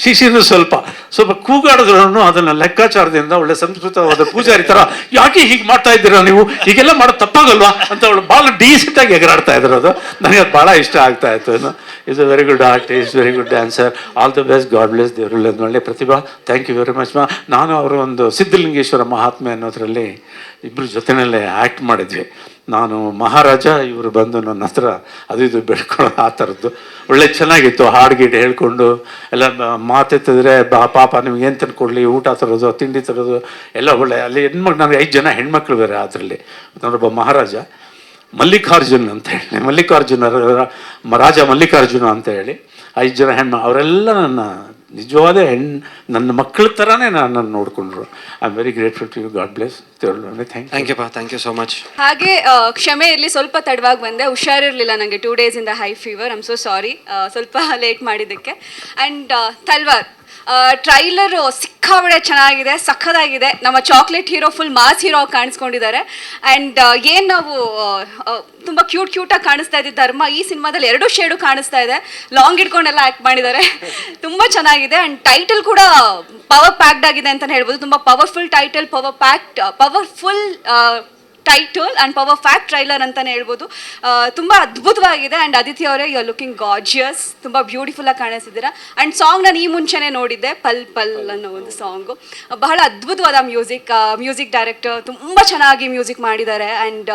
ಶಿಶಿರು ಸ್ವಲ್ಪ ಕೂಗಾಡಿದ್ರು ಅದನ್ನು ಲೆಕ್ಕಾಚಾರದಿಂದ ಒಳ್ಳೆ ಸಂಸ್ಕೃತವಾದ ಪೂಜಾರಿ ಥರ, ಯಾಕೆ ಹೀಗೆ ಮಾಡ್ತಾ ಇದ್ದೀರಾ ನೀವು, ಹೀಗೆಲ್ಲ ಮಾಡೋದು ತಪ್ಪಾಗಲ್ವಾ ಅಂತ ಅವಳು ಭಾಳ ಡೀಸೆಂಟಾಗಿ ಎಗರಾಡ್ತಾ ಇದ್ರು. ಅದು ನನಗೆ ಅದು ಭಾಳ ಇಷ್ಟ ಆಗ್ತಾ ಇತ್ತು. Is a very good artist, very good dancer, all the best, God bless, ದೇವರಲ್ಲಿ ಒಳ್ಳೆ ಪ್ರತಿಭಾ. Thank you very much. ನಾನು ಅವರ ಒಂದು ಸಿದ್ಧಲಿಂಗೇಶ್ವರ ಮಹಾತ್ಮೆ ಅನ್ನೋದರಲ್ಲಿ ಇಬ್ಬರು ಜೊತೆಯಲ್ಲೇ ಆ್ಯಕ್ಟ್ ಮಾಡಿದ್ವಿ. ನಾನು ಮಹಾರಾಜ, ಇವರು ಬಂದು ನನ್ನ ಹತ್ರ ಅದು ಇದು ಬೆಳ್ಕೊಳ್ಳೋ ಆ ಥರದ್ದು ಒಳ್ಳೆ ಚೆನ್ನಾಗಿತ್ತು. ಹಾಡು ಗೀಡು ಹೇಳ್ಕೊಂಡು ಎಲ್ಲ ಮಾತೆತ್ತಿದ್ರೆ ಪಾಪ ನಿಮ್ಗೆ ಏನು ತಂದ್ಕೊಡ್ಲಿ, ಊಟ ತರೋದು, ತಿಂಡಿ ತರೋದು ಎಲ್ಲ ಒಳ್ಳೆ. ಅಲ್ಲಿ ಹೆಣ್ಮಕ್ಳು, ನನಗೆ 5 ಜನ ಹೆಣ್ಮಕ್ಳು ಬೇರೆ ಅದರಲ್ಲಿ. ನಾನೊಬ್ಬ ಮಹಾರಾಜ, ಮಲ್ಲಿಕಾರ್ಜುನ್ ಅಂತ ಹೇಳಿ, ರಾಜ ಮಲ್ಲಿಕಾರ್ಜುನ ಅಂತ ಹೇಳಿ 5 ಜನ ಅವರೆಲ್ಲ ನನ್ನ ನಿಜವಾದ ನನ್ನ ಮಕ್ಕಳ ಥರನೇ ನನ್ನನ್ನು ನೋಡಿಕೊಂಡ್ರು. I am very grateful to you. God bless. Thank you so much. ಹಾಗೆ ಕ್ಷಮೆ ಇರಲಿ, ಸ್ವಲ್ಪ ತಡವಾಗಿ ಬಂದೆ, ಹುಷಾರಿರಲಿಲ್ಲ ನನಗೆ 2 ಡೇಸಿಂದ high fever. I'm so sorry ಸ್ವಲ್ಪ ಲೇಟ್ ಮಾಡಿದ್ದಕ್ಕೆ. ಆ್ಯಂಡ್ ತಲ್ವಾರ್ ಟ್ರೈಲರ್ ಸಿಕ್ಕಾಬಡೆ ಚೆನ್ನಾಗಿದೆ, ಸಖತ್ತಾಗಿದೆ. ನಮ್ಮ chocolate hero full mass hero ಕಾಣಿಸ್ಕೊಂಡಿದ್ದಾರೆ. ಆ್ಯಂಡ್ ಏನು ನಾವು ತುಂಬ ಕ್ಯೂಟಾಗಿ ಕಾಣಿಸ್ತಾ ಇದ್ದಿದ್ದು ಧರ್ಮ ಈ ಸಿನಿಮಾದಲ್ಲಿ 2 ಶೇಡು ಕಾಣಿಸ್ತಾ ಇದೆ. ಲಾಂಗ್ ಇಟ್ಕೊಂಡೆಲ್ಲ ಆ್ಯಕ್ಟ್ ಮಾಡಿದ್ದಾರೆ, ತುಂಬ ಚೆನ್ನಾಗಿದೆ. ಆ್ಯಂಡ್ ಟೈಟಲ್ ಕೂಡ ಪವರ್ ಪ್ಯಾಕ್ಡ್ ಆಗಿದೆ ಅಂತಲೇ ಹೇಳ್ಬೋದು. ತುಂಬ powerful title, powerful title and power fact trailer ಅಂತಲೇ ಹೇಳ್ಬೋದು. ತುಂಬ ಅದ್ಭುತವಾಗಿದೆ. ಆ್ಯಂಡ್ ಅದಿತಿ ಅವರೇ, ಯು ಆರ್ ಲುಕಿಂಗ್ ಗಾರ್ಜಿಯಸ್, ತುಂಬ ಬ್ಯೂಟಿಫುಲ್ಲಾಗಿ ಕಾಣಿಸ್ತಿದ್ದೀರಾ. ಆ್ಯಂಡ್ ಸಾಂಗ್ ನಾನು ಈ ಮುಂಚೆನೇ ನೋಡಿದ್ದೆ, ಪಲ್ ಪಲ್ ಅನ್ನೋ ಒಂದು ಸಾಂಗು, ಬಹಳ ಅದ್ಭುತವಾದ ಮ್ಯೂಸಿಕ್ ಡೈರೆಕ್ಟರ್ ತುಂಬ ಚೆನ್ನಾಗಿ ಮ್ಯೂಸಿಕ್ ಮಾಡಿದ್ದಾರೆ. ಆ್ಯಂಡ್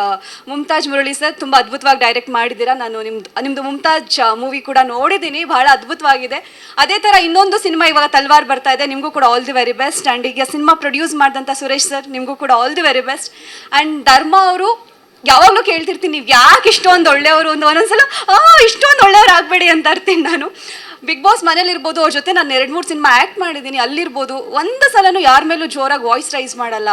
ಮುಮ್ತಾಜ್ ಮುರಳಿ ಸರ್ ತುಂಬ ಅದ್ಭುತವಾಗಿ ಡೈರೆಕ್ಟ್ ಮಾಡಿದ್ದೀರಾ. ನಾನು ನಿಮ್ಮದು ಮುಮ್ತಾಜ್ ಮೂವಿ ಕೂಡ ನೋಡಿದ್ದೀನಿ, ಬಹಳ ಅದ್ಭುತವಾಗಿದೆ. ಅದೇ ಥರ ಇನ್ನೊಂದು ಸಿನಿಮಾ ಇವಾಗ ತಲ್ವಾರ್ ಬರ್ತಾ ಇದೆ, ನಿಮಗೂ ಕೂಡ all the very best. And ಈಗ ಸಿನಿಮಾ ಪ್ರೊಡ್ಯೂಸ್ ಮಾಡಿದಂಥ ಸುರೇಶ್ ಸರ್, ನಿಮಗೂ ಕೂಡ all the very best. And ಧರ್ಮ ಅವರು ಯಾವಾಗಲೂ ಕೇಳ್ತಿರ್ತೀನಿ, ನೀವು ಯಾಕೆ ಇಷ್ಟೊಂದು ಒಳ್ಳೆಯವರು ಅಂತ. ಒಂದೊಂದ್ಸಲ ಇಷ್ಟೊಂದು ಒಳ್ಳೆಯವ್ರು ಆಗಬೇಡಿ ಅಂತ ಇರ್ತೀನಿ ನಾನು. ಬಿಗ್ ಬಾಸ್ ಮನೇಲಿರ್ಬೋದು, ಅವ್ರ ಜೊತೆ ನಾನು 2-3 ಸಿನಿಮಾ ಆ್ಯಕ್ಟ್ ಮಾಡಿದ್ದೀನಿ, ಅಲ್ಲಿರ್ಬೋದು ಒಂದು ಸಲನೂ ಯಾರ ಮೇಲೂ ಜೋರಾಗಿ ವಾಯ್ಸ್ ರೈಸ್ ಮಾಡಲ್ಲ,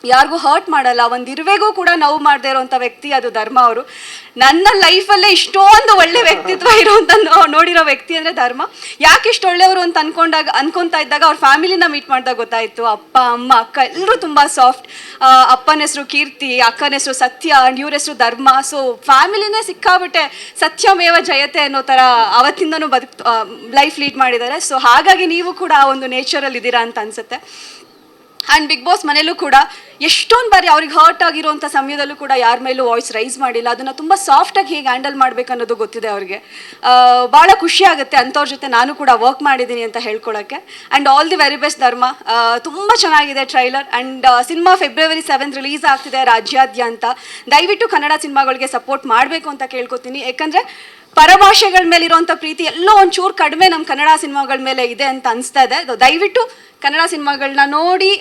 ಯಾರಿಗೂ ಹರ್ಟ್ ಮಾಡಲ್ಲ, ಒಂದು ಇರುವೆಗೂ ಕೂಡ ನೋವು ಮಾಡದೇ ಇರೋವಂಥ ವ್ಯಕ್ತಿ ಅದು ಧರ್ಮ ಅವರು. ನನ್ನ ಲೈಫಲ್ಲೇ ಇಷ್ಟೊಂದು ಒಳ್ಳೆ ವ್ಯಕ್ತಿತ್ವ ಇರೋವಂಥ ನೋಡಿರೋ ವ್ಯಕ್ತಿ ಅಂದರೆ ಧರ್ಮ. ಯಾಕೆ ಇಷ್ಟು ಒಳ್ಳೆಯವರು ಅಂತ ಅನ್ಕೊತಾ ಇದ್ದಾಗ ಅವ್ರ ಫ್ಯಾಮಿಲಿನ ಮೀಟ್ ಮಾಡಿದಾಗ ಗೊತ್ತಾಯಿತು. ಅಪ್ಪ, ಅಮ್ಮ, ಅಕ್ಕ ಎಲ್ಲರೂ ತುಂಬ ಸಾಫ್ಟ್. ಅಪ್ಪನ ಹೆಸರು ಕೀರ್ತಿ, ಅಕ್ಕನ ಹೆಸರು ಸತ್ಯ, ಇವ್ರ ಹೆಸರು ಧರ್ಮ. ಸೊ ಫ್ಯಾಮಿಲಿನೇ ಸಿಕ್ಕಾಬಿಟ್ಟೆ ಸತ್ಯಮೇವ ಜಯತೆ ಅನ್ನೋ ಥರ ಅವತ್ತಿಂದನೂ ಲೈಫ್ ಲೀಡ್ ಮಾಡಿದ್ದಾರೆ. ಸೊ ಹಾಗಾಗಿ ನೀವು ಕೂಡ ಆ ಒಂದು ನೇಚರಲ್ಲಿ ಇದ್ದೀರಾ ಅಂತ ಅನಿಸುತ್ತೆ. ಆ್ಯಂಡ್ ಬಿಗ್ ಬಾಸ್ ಮನೇಲೂ ಕೂಡ ಎಷ್ಟೊಂದು ಬಾರಿ ಅವ್ರಿಗೆ ಹರ್ಟ್ ಆಗಿರುವಂಥ ಸಮಯದಲ್ಲೂ ಕೂಡ ಯಾರ ಮೇಲೂ ವಾಯ್ಸ್ ರೈಸ್ ಮಾಡಿಲ್ಲ. ಅದನ್ನು ತುಂಬ ಸಾಫ್ಟಾಗಿ ಹೇಗೆ ಹ್ಯಾಂಡಲ್ ಮಾಡಬೇಕು ಅನ್ನೋದು ಗೊತ್ತಿದೆ ಅವ್ರಿಗೆ. ಭಾಳ ಖುಷಿ ಆಗುತ್ತೆ ಅಂಥವ್ರ ಜೊತೆ ನಾನು ಕೂಡ ವರ್ಕ್ ಮಾಡಿದ್ದೀನಿ ಅಂತ ಹೇಳ್ಕೊಳ್ಳೋಕ್ಕೆ. And all the very best Dharma. ತುಂಬ ಚೆನ್ನಾಗಿದೆ trailer. And cinema February 7 release ಆಗ್ತಿದೆ ರಾಜ್ಯಾದ್ಯಂತ. ದಯವಿಟ್ಟು ಕನ್ನಡ ಸಿನಿಮಾಗಳಿಗೆ ಸಪೋರ್ಟ್ ಮಾಡಬೇಕು ಅಂತ ಕೇಳ್ಕೊತೀನಿ. ಯಾಕಂದರೆ ಪರಭಾಷೆಗಳ ಮೇಲಿರುವಂಥ ಪ್ರೀತಿ ಎಲ್ಲೋ ಒಂಚೂರು ಕಡಿಮೆ ನಮ್ಮ ಕನ್ನಡ ಸಿನಿಮಾಗಳ ಮೇಲೆ ಇದೆ ಅಂತ ಅನಿಸ್ತಾ ಇದೆ. ದಯವಿಟ್ಟು ಕನ್ನಡ ಸಿನಿಮಾಗಳನ್ನ ನೋಡಿ.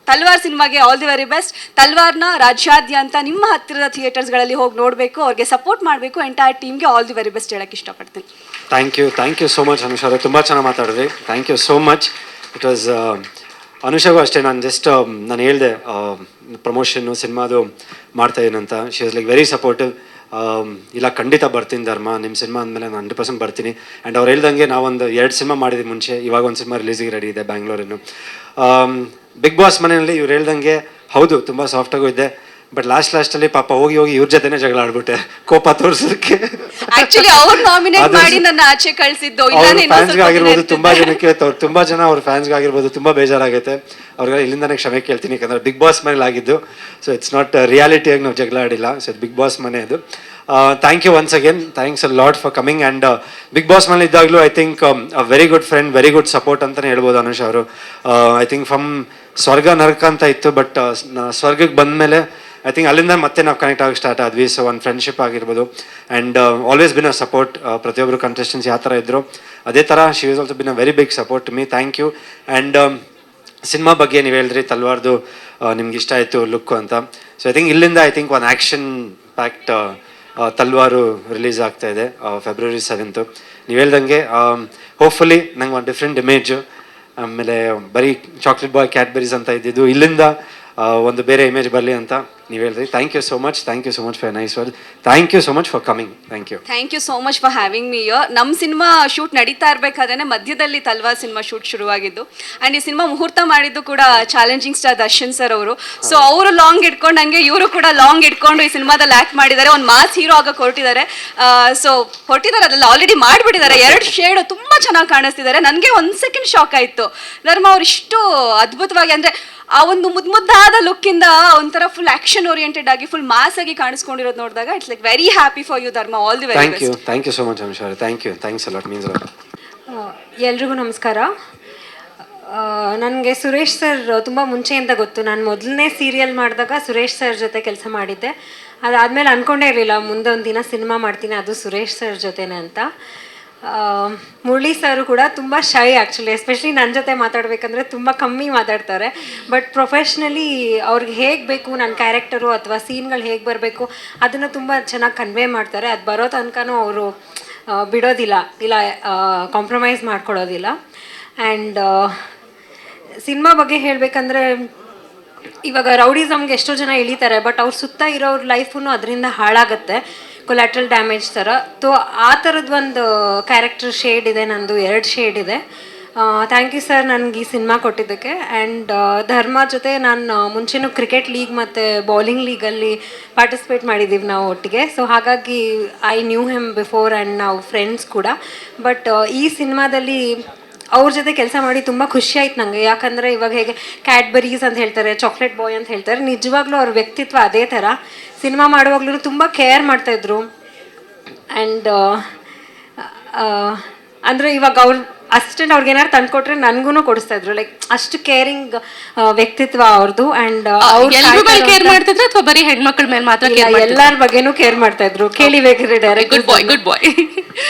ತಲ್ವಾರ್ ಸಿನಿಮಾಗೆ ಆಲ್ ದಿ ವೆರಿ ಬೆಸ್ಟ್. ತಲ್ವಾರ್ನ ರಾಜ್ಯಾದ್ಯಂತ ನಿಮ್ಮ ಹತ್ತಿರದ ಥಿಯೇಟರ್ಸ್ಗಳಲ್ಲಿ ಹೋಗಿ ನೋಡಬೇಕು, ಅವ್ರಿಗೆ ಸಪೋರ್ಟ್ ಮಾಡಬೇಕು. ಎಂಟೈರ್ ಟೀಮ್ಗೆ ಆಲ್ ದಿ ವೆರಿ ಬೆಸ್ಟ್ ಹೇಳಕ್ಕೆ ಇಷ್ಟಪಡ್ತೀನಿ. Thank you so much Anusha ಅವರೇ, ತುಂಬ ಚೆನ್ನಾಗಿ ಮಾತಾಡಿದ್ರಿ. Thank you so much. It was ಅನುಷಾಗೂ ಅಷ್ಟೇ, ನಾನು ಹೇಳಿದೆ ಪ್ರಮೋಷನ್ನು ಸಿನಿಮಾದು ಮಾಡ್ತಾಯಿದ್ದೀನಿ ಅಂತ. She was like very supportive. ಇಲ್ಲ ಖಂಡಿತ ಬರ್ತೀನಿ ಧರ್ಮ, ನಿಮ್ಮ ಸಿನಿಮಾ ಅಂದಮೇಲೆ ನಾನು 100% ಬರ್ತೀನಿ. ಆ್ಯಂಡ್ ಅವ್ರು ಹೇಳ್ದಂಗೆ ನಾವೊಂದು 2 ಸಿನಿಮಾ ಮಾಡಿದ್ವಿ ಮುಂಚೆ, ಇವಾಗ ಒಂದು ಸಿನಿಮಾ ರಿಲೀಸಿಗೆ ರೆಡಿ ಇದೆ ಬ್ಯಾಂಗ್ಳೂರಿನ್ನು. ಬಿಗ್ ಬಾಸ್ ಮನೆಯಲ್ಲಿ ಇವ್ರು ಹೇಳ್ದಂಗೆ ಹೌದು ತುಂಬ ಸಾಫ್ಟಾಗೂ ಇದ್ದೆ. ಬಟ್ ಲಾಸ್ಟಲ್ಲಿ ಪಾಪ ಹೋಗಿ ಇವ್ರ ಜೊತೆನೇ ಜಗಳ ಆಡ್ಬಿಟ್ಟೆ, ಕೋಪ ತೋರ್ಸೋಕ್ಕೆ. ಆಕ್ಚುಲಿ ಅವ್ರು ನಾಮಿನೇಟ್ ಮಾಡಿ ನನ್ನ ಆಚೆ ಕಳಿಸಿದ್ದು. ಫ್ಯಾನ್ಸ್ಗಾಗಿರ್ಬೋದು, ತುಂಬ ಜನ ಅವ್ರ ಫ್ಯಾನ್ಸ್ಗಾಗಿರ್ಬೋದು ತುಂಬ ಬೇಜಾರಾಗೈತೆ. ಅವ್ರಿಗೆ ಇಲ್ಲಿಂದಾನೇ ಕ್ಷಮೆ ಕೇಳ್ತೀನಿ, ಯಾಕಂದರೆ ಬಿಗ್ ಬಾಸ್ ಮನೇಲಿ ಆಗಿದ್ದು. ಸೊ ಇಟ್ಸ್ ನಾಟ್ ರಿಯಾಲಿಟಿಯಾಗಿ ನಾವು ಜಗಳ ಆಡಿಲ್ಲ. ಸೊ ಬಿಗ್ ಬಾಸ್ ಮನೆ ಅದು. Thank you once again, thanks a lot for coming. And big Boss ಮನೇಲಿ ಇದ್ದಾಗಲೂ I think a very good friend, very good support ಅಂತಲೇ ಹೇಳ್ಬೋದು ಅನುಷಾ ಅವರು. ಐ ಥಿಂಕ್ ಫ್ರಮ್ ಸ್ವರ್ಗ ನರಕ ಅಂತ ಇತ್ತು, ಬಟ್ ಸ್ವರ್ಗಕ್ಕೆ ಬಂದಮೇಲೆ ಐ ಥಿಂಕ್ ಅಲ್ಲಿಂದ ಮತ್ತೆ ನಾವು ಕನೆಕ್ಟ್ ಆಗಿ ಸ್ಟಾರ್ಟ್ ಆದ್ವಿ. ಸೊ ಒಂದು ಫ್ರೆಂಡ್ಶಿಪ್ ಆಗಿರ್ಬೋದು. And always been a support. ಪ್ರತಿಯೊಬ್ಬರು ಕಂಟೆಸ್ಟೆಂಟ್ಸ್ ಯಾವ ಥರ ಇದ್ದರು ಅದೇ ಥರ she was also been a very big support to me. Thank you. And cinema ಬಗ್ಗೆ ನೀವು ಹೇಳಿದ್ರಿ ತಲ್ವಾರ್ದು ನಿಮ್ಗೆ ಇಷ್ಟ ಆಯಿತು ಲುಕ್ಕು ಅಂತ. ಸೊ ಐ ಥಿಂಕ್ ಇಲ್ಲಿಂದ ಒಂದು ಆ್ಯಕ್ಷನ್ ಪ್ಯಾಕ್ಟ್ ತಲ್ವಾರು ರಿಲೀಸ್ ಆಗ್ತಾ ಇದೆ February 7. ನೀವು ಹೇಳ್ದಂಗೆ ಹೋಪ್ಫುಲಿ ನಂಗೆ ಒಂದು ಡಿಫ್ರೆಂಟ್ ಇಮೇಜು, ಆಮೇಲೆ ಬರೀ ಚಾಕ್ಲೇಟ್ ಬಾಯ್ ಕ್ಯಾಡ್ಬರೀಸ್ ಅಂತ ಇದ್ದಿದ್ದು ಇಲ್ಲಿಂದ ಒಂದು ಬೇರೆ ಇಮೇಜ್ ಬರಲಿ ಅಂತ ನೀವು ಹೇಳಿದ್ರಿ. Thank you so much for nice word. Thank you so much for coming. Thank you so much for having me here. ನಮ್ಮ ಸಿನಿಮಾ ಶೂಟ್ ನಡೀತಾ ಇರಬೇಕಾದ್ರೆ ಮಧ್ಯದಲ್ಲಿ ತಲ್ವಾರ್ ಸಿನಿಮಾ ಶೂಟ್ ಶುರುವಾಗಿದ್ದು. ಆ್ಯಂಡ್ ಈ ಸಿನಿಮಾ ಮುಹೂರ್ತ ಮಾಡಿದ್ದು ಕೂಡ ಚಾಲೆಂಜಿಂಗ್ ಸ್ಟಾರ್ ದರ್ಶನ್ ಸರ್ ಅವರು. ಸೊ ಅವರು ಲಾಂಗ್ ಇಟ್ಕೊಂಡು ಹಂಗೆ ಇವರು ಕೂಡ ಲಾಂಗ್ ಇಟ್ಕೊಂಡು ಈ ಸಿನಿಮಾದಲ್ಲಿ ಆ್ಯಕ್ಟ್ ಮಾಡಿದ್ದಾರೆ. ಒಂದು ಮಾಸ್ ಹೀರೋ ಆಗಕ್ಕೆ ಹೊರಟಿದ್ದಾರೆ. ಅದೆಲ್ಲ ಆಲ್ರೆಡಿ ಮಾಡಿಬಿಟ್ಟಿದ್ದಾರೆ. 2 ಶೇಡು ತುಂಬ ಚೆನ್ನಾಗಿ ಕಾಣಿಸ್ತಿದ್ದಾರೆ. ನನಗೆ 1 ಸೆಕೆಂಡ್ ಶಾಕ್ ಆಯಿತು, ಧರ್ಮ ಅವ್ರು ಇಷ್ಟು ಅದ್ಭುತವಾಗಿ, ಅಂದರೆ ಆ ಒಂದು ಮುದ್ದಾದ ಲುಕ್ಕಿಂದ ಒಂಥರ ಫುಲ್ ಆಕ್ಷನ್ ಓರಿಯೆಂಟೆಡ್ ಆಗಿ ಫುಲ್ ಮಾಸ್ ಆಗಿ ಕಾಣಿಸ್ಕೊಂಡಿರೋದು ನೋಡಿದಾಗ it's like very happy for you Dharma. All the very best. Thank you so much Anusha ಅವರೇ. Thanks a lot, means a lot. ಎಲ್ರಿಗೂ ನಮಸ್ಕಾರ. ನನಗೆ ಸುರೇಶ್ ಸರ್ ತುಂಬ ಮುಂಚೆಯಿಂದ ಗೊತ್ತು. ನಾನು ಮೊದಲನೇ ಸೀರಿಯಲ್ ಮಾಡಿದಾಗ ಸುರೇಶ್ ಸರ್ ಜೊತೆ ಕೆಲಸ ಮಾಡಿದ್ದೆ. ಅದಾದಮೇಲೆ ಅಂದ್ಕೊಂಡೇ ಇರಲಿಲ್ಲ ಮುಂದೆ ಒಂದು ದಿನ ಸಿನಿಮಾ ಮಾಡ್ತೀನಿ, ಅದು ಸುರೇಶ್ ಸರ್ ಜೊತೆನೆ ಅಂತ. ಮುರಳಿ ಸರ್ ಕೂಡ ತುಂಬ ಶೈ ಆ್ಯಕ್ಚುಲಿ, ಎಸ್ಪೆಷಲಿ ನನ್ನ ಜೊತೆ ಮಾತಾಡಬೇಕಂದ್ರೆ ತುಂಬ ಕಮ್ಮಿ ಮಾತಾಡ್ತಾರೆ. ಬಟ್ ಪ್ರೊಫೆಷ್ನಲಿ ಅವ್ರಿಗೆ ಹೇಗೆ ಬೇಕು ನನ್ನ ಕ್ಯಾರೆಕ್ಟರು ಅಥವಾ ಸೀನ್ಗಳು ಹೇಗೆ ಬರಬೇಕು ಅದನ್ನು ತುಂಬ ಚೆನ್ನಾಗಿ ಕನ್ವೆ ಮಾಡ್ತಾರೆ. ಅದು ಬರೋ ತನಕನೂ ಅವರು ಬಿಡೋದಿಲ್ಲ, ಇಲ್ಲ ಕಾಂಪ್ರಮೈಸ್ ಮಾಡ್ಕೊಳ್ಳೋದಿಲ್ಲ. ಆ್ಯಂಡ್ ಸಿನಿಮಾ ಬಗ್ಗೆ ಹೇಳಬೇಕಂದ್ರೆ ಇವಾಗ ರೌಡಿಸಮ್ಗೆ ಎಷ್ಟೋ ಜನ ಇಳಿತಾರೆ, ಬಟ್ ಅವ್ರ ಸುತ್ತ ಇರೋರ ಲೈಫೂ ಅದರಿಂದ ಹಾಳಾಗುತ್ತೆ, ಕೊಲ್ಯಾಟ್ರಲ್ ಡ್ಯಾಮೇಜ್ ಥರ. ಸೊ ಆ ಥರದ್ದು ಒಂದು ಕ್ಯಾರೆಕ್ಟರ್ ಶೇಡ್ ಇದೆ, ನಂದು 2 ಶೇಡ್ ಇದೆ. ಥ್ಯಾಂಕ್ ಯು ಸರ್ ನನಗೆ ಈ ಸಿನಿಮಾ ಕೊಟ್ಟಿದ್ದಕ್ಕೆ. ಆ್ಯಂಡ್ ಧರ್ಮ ಜೊತೆ ನಾನು ಮುಂಚೆನೂ ಕ್ರಿಕೆಟ್ ಲೀಗ್ ಮತ್ತು ಬೌಲಿಂಗ್ ಲೀಗಲ್ಲಿ ಪಾರ್ಟಿಸಿಪೇಟ್ ಮಾಡಿದ್ದೀವಿ ನಾವು ಒಟ್ಟಿಗೆ. ಸೊ ಹಾಗಾಗಿ I knew him before and ನಾವು ಫ್ರೆಂಡ್ಸ್ ಕೂಡ. ಬಟ್ ಈ ಸಿನಿಮಾದಲ್ಲಿ ಅವ್ರ ಜೊತೆ ಕೆಲಸ ಮಾಡಿ ತುಂಬ ಖುಷಿ ಆಯ್ತು ನನಗೆ. ಯಾಕಂದರೆ ಇವಾಗ ಹೇಗೆ ಕ್ಯಾಡ್ಬರೀಸ್ ಅಂತ ಹೇಳ್ತಾರೆ, ಚಾಕ್ಲೇಟ್ ಬಾಯ್ ಅಂತ ಹೇಳ್ತಾರೆ, ನಿಜವಾಗ್ಲೂ ಅವ್ರ ವ್ಯಕ್ತಿತ್ವ ಅದೇ ಥರ. ಸಿನಿಮಾ ಮಾಡುವಾಗ್ಲೂ ತುಂಬ ಕೇರ್ ಮಾಡ್ತಾಯಿದ್ರು. ಆ್ಯಂಡ್ ಅಂದರೆ ಇವಾಗ ಅವ್ರ ಅಸಿಸ್ಟೆಂಟ್ ಅವ್ರಿಗೆ ಏನಾರು ತಂದುಕೊಟ್ರೆ ನನಗೂ ಕೊಡಿಸ್ತಾಯಿದ್ರು. ಲೈಕ್ ಅಷ್ಟು ಕೇರಿಂಗ್ ವ್ಯಕ್ತಿತ್ವ ಅವ್ರದ್ದು. ಆ್ಯಂಡ್ ಕೇರ್ ಮಾಡ್ತಿದ್ರೆ ಅಥವಾ ಬರೀ ಹೆಣ್ಮಕ್ಳ ಮೇಲೆ ಮಾತ್ರ? ಎಲ್ಲರ ಬಗ್ಗೆನೂ ಕೇರ್ ಮಾಡ್ತಾಯಿದ್ರು. ಕೇಳಿ ಬೇಕಿದ್ರೆ ಡೈರೆಕ್ಟ್. ಗುಡ್ ಬಾಯ್.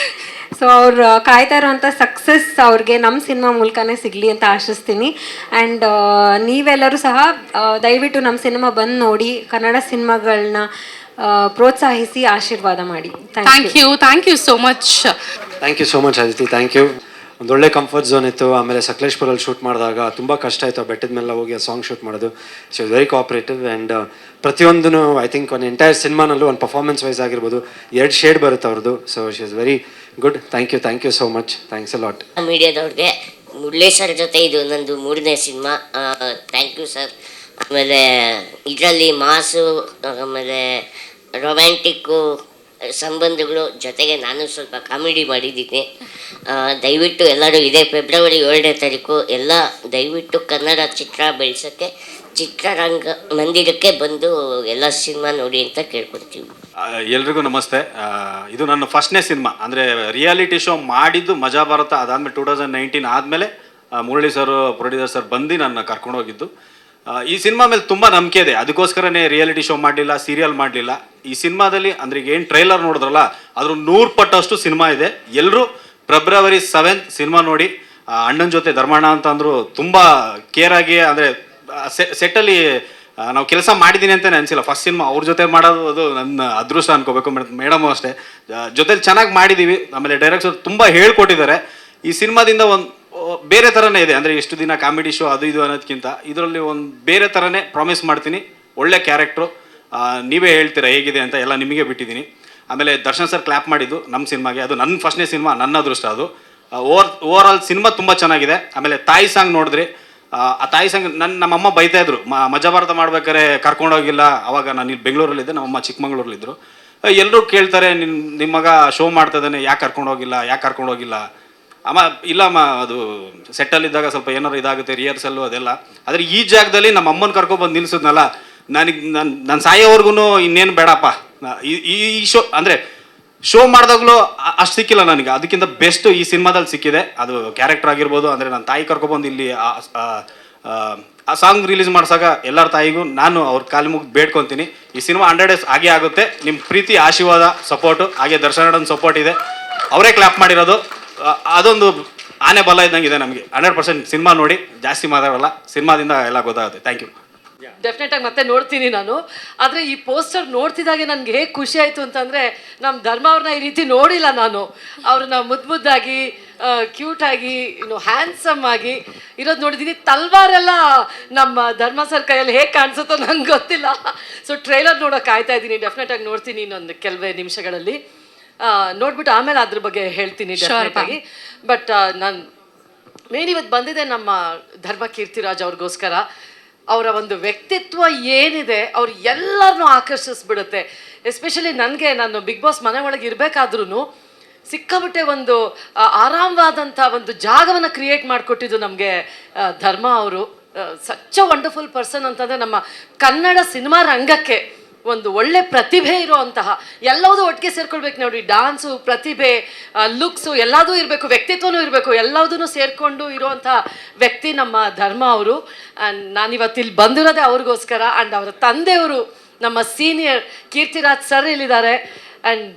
ಸೊ ಅವ್ರು ಕಾಯ್ತಾ ಇರೋವಂಥ ಸಕ್ಸಸ್ ಅವ್ರಿಗೆ ನಮ್ಮ ಸಿನಿಮಾ ಮೂಲಕನೇ ಸಿಗಲಿ ಅಂತ ಆಶಿಸ್ತೀನಿ. ಆ್ಯಂಡ್ ನೀವೆಲ್ಲರೂ ಸಹ ದಯವಿಟ್ಟು ನಮ್ಮ ಸಿನಿಮಾ ಬಂದು ನೋಡಿ, ಕನ್ನಡ ಸಿನಿಮಾಗಳನ್ನ ಪ್ರೋತ್ಸಾಹಿಸಿ ಆಶೀರ್ವಾದ ಮಾಡಿ. Thank you so much. Thank you so much Aditi, thank you. ಒಂದೊಳ್ಳೆ ಕಂಫರ್ಟ್ ಝೋನ್ ಇತ್ತು. ಆಮೇಲೆ ಸಕಲೇಶ್ಪುರಲ್ಲಿ ಶೂಟ್ ಮಾಡಿದಾಗ ತುಂಬ ಕಷ್ಟ ಆಯಿತು, ಆ ಬೆಟ್ಟದ ಮೇಲೆ ಹೋಗಿ ಆ ಸಾಂಗ್ ಶೂಟ್ ಮಾಡೋದು. She was very cooperative. And ಪ್ರತಿಯೊಂದೂ ಐ ಥಿಂಕ್ ಒಂದು ಎಂಟೈರ್ ಸಿನಿಮಾನಲ್ಲೂ ಒಂದು ಪರ್ಫಾರ್ಮೆನ್ಸ್ ವೈಸ್ ಆಗಿರ್ಬೋದು 2 ಶೇಡ್ ಬರುತ್ತೆ ಅವ್ರದ್ದು. So she was very good. Thank you so much. Thanks a lot. ಮೀಡಿಯಾದವ್ರಿಗೆ ಮುರಳಿ ಸರ್ ಜೊತೆ ಇದು ನಂದು 3ನೇ ಸಿನಿಮಾ. Thank you sir. ಆಮೇಲೆ ಇದರಲ್ಲಿ ಮಾಸು, ಆಮೇಲೆ ರೊಮ್ಯಾಂಟಿಕ್ಕು ಸಂಬಂಧಗಳು ಜೊತೆಗೆ ನಾನು ಸ್ವಲ್ಪ ಕಾಮಿಡಿ ಮಾಡಿದ್ದೀನಿ. ದಯವಿಟ್ಟು ಎಲ್ಲರೂ ಇದೇ ಫೆಬ್ರವರಿ 7ನೇ ತಾರೀಕು ಎಲ್ಲ ದಯವಿಟ್ಟು ಕನ್ನಡ ಚಿತ್ರ ಬೆಳೆಸೋಕ್ಕೆ ಚಿತ್ರರಂಗ ಮಂದಿರಕ್ಕೆ ಬಂದು ಎಲ್ಲ ಸಿನಿಮಾ ನೋಡಿ ಅಂತ ಕೇಳ್ಕೊಡ್ತೀವಿ. ಎಲ್ರಿಗೂ ನಮಸ್ತೆ. ಇದು ನನ್ನ ಫಸ್ಟ್ನೇ ಸಿನಿಮಾ, ಅಂದರೆ ರಿಯಾಲಿಟಿ ಶೋ ಮಾಡಿದ್ದು ಮಜಾ ಭಾರತ. ಅದಾದಮೇಲೆ 2019 ಆದಮೇಲೆ ಮುರಳಿ ಸರ್ ಪ್ರೊಡ್ಯೂಸರ್ ಸರ್ ಬಂದು ನನ್ನ ಕರ್ಕೊಂಡೋಗಿದ್ದು. ಈ ಸಿನಿಮಾ ಮೇಲೆ ತುಂಬ ನಂಬಿಕೆ ಇದೆ, ಅದಕ್ಕೋಸ್ಕರನೇ ರಿಯಾಲಿಟಿ ಶೋ ಮಾಡಲಿಲ್ಲ, ಸೀರಿಯಲ್ ಮಾಡಲಿಲ್ಲ. ಈ ಸಿನಿಮಾದಲ್ಲಿ ಅಂದರೆ ಈಗ ಏನು ಟ್ರೈಲರ್ ನೋಡಿದ್ರಲ್ಲ ಅದ್ರ 100 ಪಟ್ಟಷ್ಟು ಸಿನಿಮಾ ಇದೆ. ಎಲ್ಲರೂ ಫೆಬ್ರವರಿ 7 ಸಿನಿಮಾ ನೋಡಿ. ಅಣ್ಣನ ಜೊತೆ ಧರ್ಮಣ್ಣ ಅಂತ ಅಂದರು ತುಂಬ ಕೇರಾಗಿ, ಅಂದರೆ ಸೆಟ್ಟಲ್ಲಿ ನಾವು ಕೆಲಸ ಮಾಡಿದ್ದೀನಿ ಅಂತಲೇ ಅನಿಸಿಲ್ಲ. ಫಸ್ಟ್ ಸಿನಿಮಾ ಅವ್ರ ಜೊತೆ ಮಾಡೋದು ಅದು ನನ್ನ ಅದೃಷ್ಟ ಅನ್ಕೋಬೇಕು. ಮೇಡಮು ಅಷ್ಟೇ ಜೊತೆಲಿ ಚೆನ್ನಾಗಿ ಮಾಡಿದ್ದೀವಿ. ಆಮೇಲೆ ಡೈರೆಕ್ಟರ್ ತುಂಬ ಹೇಳ್ಕೊಟ್ಟಿದ್ದಾರೆ. ಈ ಸಿನಿಮಾದಿಂದ ಒಂದು ಬೇರೆ ಥರನೇ ಇದೆ, ಅಂದರೆ ಎಷ್ಟು ದಿನ ಕಾಮಿಡಿ ಶೋ ಅದು ಇದು ಅನ್ನೋದಕ್ಕಿಂತ ಇದರಲ್ಲಿ ಒಂದು ಬೇರೆ ಥರನೇ ಪ್ರಾಮಿಸ್ ಮಾಡ್ತೀನಿ. ಒಳ್ಳೆ ಕ್ಯಾರೆಕ್ಟ್ರು, ನೀವೇ ಹೇಳ್ತೀರಾ ಹೇಗಿದೆ ಅಂತ, ಎಲ್ಲ ನಿಮಗೆ ಬಿಟ್ಟಿದ್ದೀನಿ. ಆಮೇಲೆ ದರ್ಶನ್ ಸರ್ ಕ್ಲ್ಯಾಪ್ ಮಾಡಿದ್ದು ನಮ್ಮ ಸಿನಿಮಾಗೆ, ಅದು ನನ್ನ ಫಸ್ಟ್ನೇ ಸಿನಿಮಾ, ನನ್ನ ಅದೃಷ್ಟ ಅದು. ಓವರ್ ಆಲ್ ಸಿನಿಮಾ ತುಂಬ ಚೆನ್ನಾಗಿದೆ. ಆಮೇಲೆ ತಾಯಿ ಸಾಂಗ್ ನೋಡಿದ್ರಿ, ಆ ತಾಯಿ ಸಾಂಗ್ ನಮ್ಮಮ್ಮ ಬೈತಾ ಇದ್ರು, ಮಜಾ ಭಾರತ ಮಾಡ್ಬೇಕಾದ್ರೆ ಕರ್ಕೊಂಡೋಗಿಲ್ಲ. ಅವಾಗ ನಾನು ಇಲ್ಲಿ ಬೆಂಗಳೂರಲ್ಲಿದ್ದೆ, ನಮ್ಮಮ್ಮ ಚಿಕ್ಕಮಂಗ್ಳೂರಲ್ಲಿದ್ದರು. ಎಲ್ಲರೂ ಕೇಳ್ತಾರೆ, ನಿಮ್ಮ ಮಗ ಶೋ ಮಾಡ್ತಾಯಿದ್ದಾನೆ, ಯಾಕೆ ಕರ್ಕೊಂಡೋಗಿಲ್ಲ. ಅಮ್ಮ ಇಲ್ಲಮ್ಮ, ಅದು ಸೆಟ್ಟಲ್ಲಿದ್ದಾಗ ಸ್ವಲ್ಪ ಏನಾರು ಇದಾಗುತ್ತೆ, ರಿಹರ್ಸಲ್ಲು ಅದೆಲ್ಲ. ಆದರೆ ಈ ಜಾಗದಲ್ಲಿ ನಮ್ಮ ಅಮ್ಮನ ಕರ್ಕೊಬಂದು ನಿಲ್ಸಿದ್ನಲ್ಲ, ನಾನು ಸಾಯೋವರೆಗೂ ಇನ್ನೇನು ಬೇಡಪ್ಪ. ಈ ಶೋ ಅಂದರೆ ಶೋ ಮಾಡಿದಾಗಲೂ ಅಷ್ಟು ಸಿಕ್ಕಿಲ್ಲ ನನಗೆ, ಅದಕ್ಕಿಂತ ಬೆಸ್ಟ್ ಈ ಸಿನಿಮಾದಲ್ಲಿ ಸಿಕ್ಕಿದೆ. ಅದು ಕ್ಯಾರೆಕ್ಟರ್ ಆಗಿರ್ಬೋದು. ಅಂದರೆ ನನ್ನ ತಾಯಿ ಕರ್ಕೊಬಂದು ಇಲ್ಲಿ ಆ ಸಾಂಗ್ ರಿಲೀಸ್ ಮಾಡ್ಸಾಗ ಎಲ್ಲರ ತಾಯಿಗೂ ನಾನು ಅವ್ರ ಕಾಲು ಮುಗಿದು ಬೇಡ್ಕೊತೀನಿ, ಈ ಸಿನಿಮಾ 100 days ಆಗೇ ಆಗುತ್ತೆ. ನಿಮ್ಮ ಪ್ರೀತಿ, ಆಶೀರ್ವಾದ, ಸಪೋರ್ಟು, ಹಾಗೆ ದರ್ಶನ್ ಸಪೋರ್ಟ್ ಇದೆ, ಅವರೇ ಕ್ಲಾಪ್ ಮಾಡಿರೋದು. ಅದೊಂದು ಆನೆ ಬಲ ಇದ್ದಂಗಿದೆ ನಮಗೆ. 100% ಸಿನಿಮಾ ನೋಡಿ, ಜಾಸ್ತಿ ಮಾತಾಡಲ್ಲ, ಸಿನಿಮಾದಿಂದ ಎಲ್ಲ ಗೊತ್ತಾಗುತ್ತೆ. Thank you. ಡೆಫಿನೆಟ್ ಆಗಿ ಮತ್ತೆ ನೋಡ್ತೀನಿ ನಾನು. ಆದರೆ ಈ ಪೋಸ್ಟರ್ ನೋಡ್ತಿದ್ದಾಗೆ ನನಗೆ ಹೇಗೆ ಖುಷಿ ಆಯಿತು ಅಂತಂದರೆ, ನಮ್ಮ ಧರ್ಮ ಅವ್ರನ್ನ ಈ ರೀತಿ ನೋಡಿಲ್ಲ ನಾನು. ಅವ್ರನ್ನ ಮುದ್ದಾಗಿ, ಕ್ಯೂಟಾಗಿ, ಹ್ಯಾಂಡ್ಸಮ್ ಆಗಿ ಇರೋದು ನೋಡಿದ್ದೀನಿ. ತಲ್ವಾರೆಲ್ಲ ನಮ್ಮ ಧರ್ಮ ಸರ್ ಕೈಯಲ್ಲಿ ಹೇಗೆ ಕಾಣಿಸುತ್ತೋ ನಂಗೆ ಗೊತ್ತಿಲ್ಲ. ಸೊ ಟ್ರೈಲರ್ ನೋಡೋಕೆ ಕಾಯ್ತಾ ಇದ್ದೀನಿ. ಡೆಫಿನೆಟ್ ಆಗಿ ನೋಡ್ತೀನಿ ಇನ್ನೊಂದು ಕೆಲವೇ ನಿಮಿಷಗಳಲ್ಲಿ. ನೋಡ್ಬಿಟ್ಟು ಆಮೇಲೆ ಅದ್ರ ಬಗ್ಗೆ ಹೇಳ್ತೀನಿ ಡೆಫಿನೆಟ್ ಆಗಿ. ಬಟ್ ನಾನು ಮೇನ್ ಇವತ್ತು ಬಂದಿದೆ ನಮ್ಮ ಧರ್ಮ ಕೀರ್ತಿರಾಜ್ ಅವ್ರಿಗೋಸ್ಕರ. ಅವರ ಒಂದು ವ್ಯಕ್ತಿತ್ವ ಏನಿದೆ ಅವ್ರು ಎಲ್ಲರನ್ನೂ ಆಕರ್ಷಿಸ್ಬಿಡುತ್ತೆ. ಎಸ್ಪೆಷಲಿ ನನಗೆ, ನಾನು ಬಿಗ್ ಬಾಸ್ ಮನೆ ಒಳಗೆ ಇರಬೇಕಾದ್ರೂ ಸಿಕ್ಕಾಬಿಟ್ಟೆ ಒಂದು ಆರಾಮವಾದಂಥ ಒಂದು ಜಾಗವನ್ನು ಕ್ರಿಯೇಟ್ ಮಾಡಿಕೊಟ್ಟಿದ್ದು ನಮಗೆ ಧರ್ಮ ಅವರು. ಸಚ್ ಅ ವಂಡರ್ಫುಲ್ ಪರ್ಸನ್ ಅಂತಂದರೆ ನಮ್ಮ ಕನ್ನಡ ಸಿನಿಮಾ ರಂಗಕ್ಕೆ ಒಂದು ಒಳ್ಳೆ ಪ್ರತಿಭೆ ಇರೋವಂತಹ, ಎಲ್ಲದೂ ಒಟ್ಟಿಗೆ ಸೇರ್ಕೊಳ್ಬೇಕು ನೋಡಿ. ಡಾನ್ಸು, ಪ್ರತಿಭೆ, ಲುಕ್ಸು ಎಲ್ಲದೂ ಇರಬೇಕು, ವ್ಯಕ್ತಿತ್ವನೂ ಇರಬೇಕು, ಎಲ್ಲದೂ ಸೇರಿಕೊಂಡು ಇರುವಂಥ ವ್ಯಕ್ತಿ ನಮ್ಮ ಧರ್ಮ ಅವರು. ಆ್ಯಂಡ್ ನಾನಿವತ್ತು ಇಲ್ಲಿ ಬಂದಿರೋದೇ ಅವ್ರಿಗೋಸ್ಕರ. ಆ್ಯಂಡ್ ಅವರ ತಂದೆಯವರು ನಮ್ಮ ಸೀನಿಯರ್ ಕೀರ್ತಿರಾಜ್ ಸರ್ ಇಲ್ಲಿದ್ದಾರೆ. ಆ್ಯಂಡ್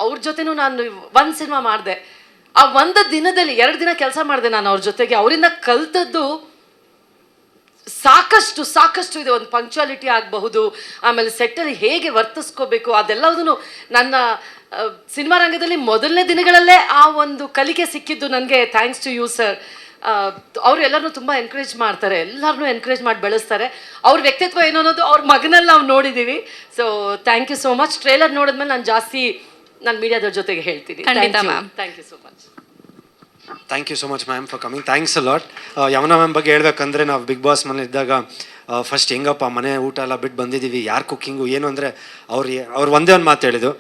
ಅವ್ರ ಜೊತೆನೂ ನಾನು ಒಂದು ಸಿನಿಮಾ ಮಾಡಿದೆ. ಆ ಒಂದು ದಿನದಲ್ಲಿ 2 ದಿನ ಕೆಲಸ ಮಾಡಿದೆ ನಾನು ಅವ್ರ ಜೊತೆಗೆ. ಅವರಿಂದ ಕಲ್ತದ್ದು ಸಾಕಷ್ಟು ಇದೆ. ಒಂದು ಪಂಕ್ಚುಯಾಲಿಟಿ ಆಗಬಹುದು, ಆಮೇಲೆ ಸೆಟ್ಟಲ್ಲಿ ಹೇಗೆ ವರ್ತಿಸ್ಕೋಬೇಕು, ಅದೆಲ್ಲದನ್ನು ನನ್ನ ಸಿನಿಮಾ ರಂಗದಲ್ಲಿ ಮೊದಲನೇ ದಿನಗಳಲ್ಲೇ ಆ ಒಂದು ಕಲಿಕೆ ಸಿಕ್ಕಿದ್ದು ನನಗೆ. Thanks to you sir. ಅವರು ಎಲ್ಲರನ್ನೂ ತುಂಬ ಎನ್ಕರೇಜ್ ಮಾಡ್ತಾರೆ, ಎಲ್ಲರನ್ನೂ ಎನ್ಕರೇಜ್ ಮಾಡಿ ಬೆಳೆಸ್ತಾರೆ. ಅವ್ರ ವ್ಯಕ್ತಿತ್ವ ಏನೋ ಅನ್ನೋದು ಅವ್ರ ಮಗನಲ್ಲಿ ನಾವು ನೋಡಿದ್ದೀವಿ. So thank you so much. Trailer ನೋಡಿದ್ಮೇಲೆ ನಾನು ಮೀಡಿಯಾದವ್ರ ಜೊತೆಗೆ ಹೇಳ್ತೀನಿ. ಖಂಡಿತ ma'am. Thank you so much. Thank you so much ma'am for coming. Thanks a lot. Yamuna ma'am ಬಗ್ಗೆ ಹೇಳ್ಬೇಕಂದ್ರೆ ನಾವು ಬಿಗ್ ಬಾಸ್ ಮನೆ ಇದ್ದಾಗ ಫಸ್ಟ್ ಹೆಂಗಪ್ಪ ಮನೆ ಊಟ ಎಲ್ಲ ಬಿಟ್ಟು ಬಂದಿದ್ದೀವಿ, ಯಾರು ಕುಕ್ಕಿಂಗು ಏನು ಅಂದರೆ ಅವ್ರು ಒಂದೇ ಒಂದು ಮಾತು ಹೇಳಿದ್ದು,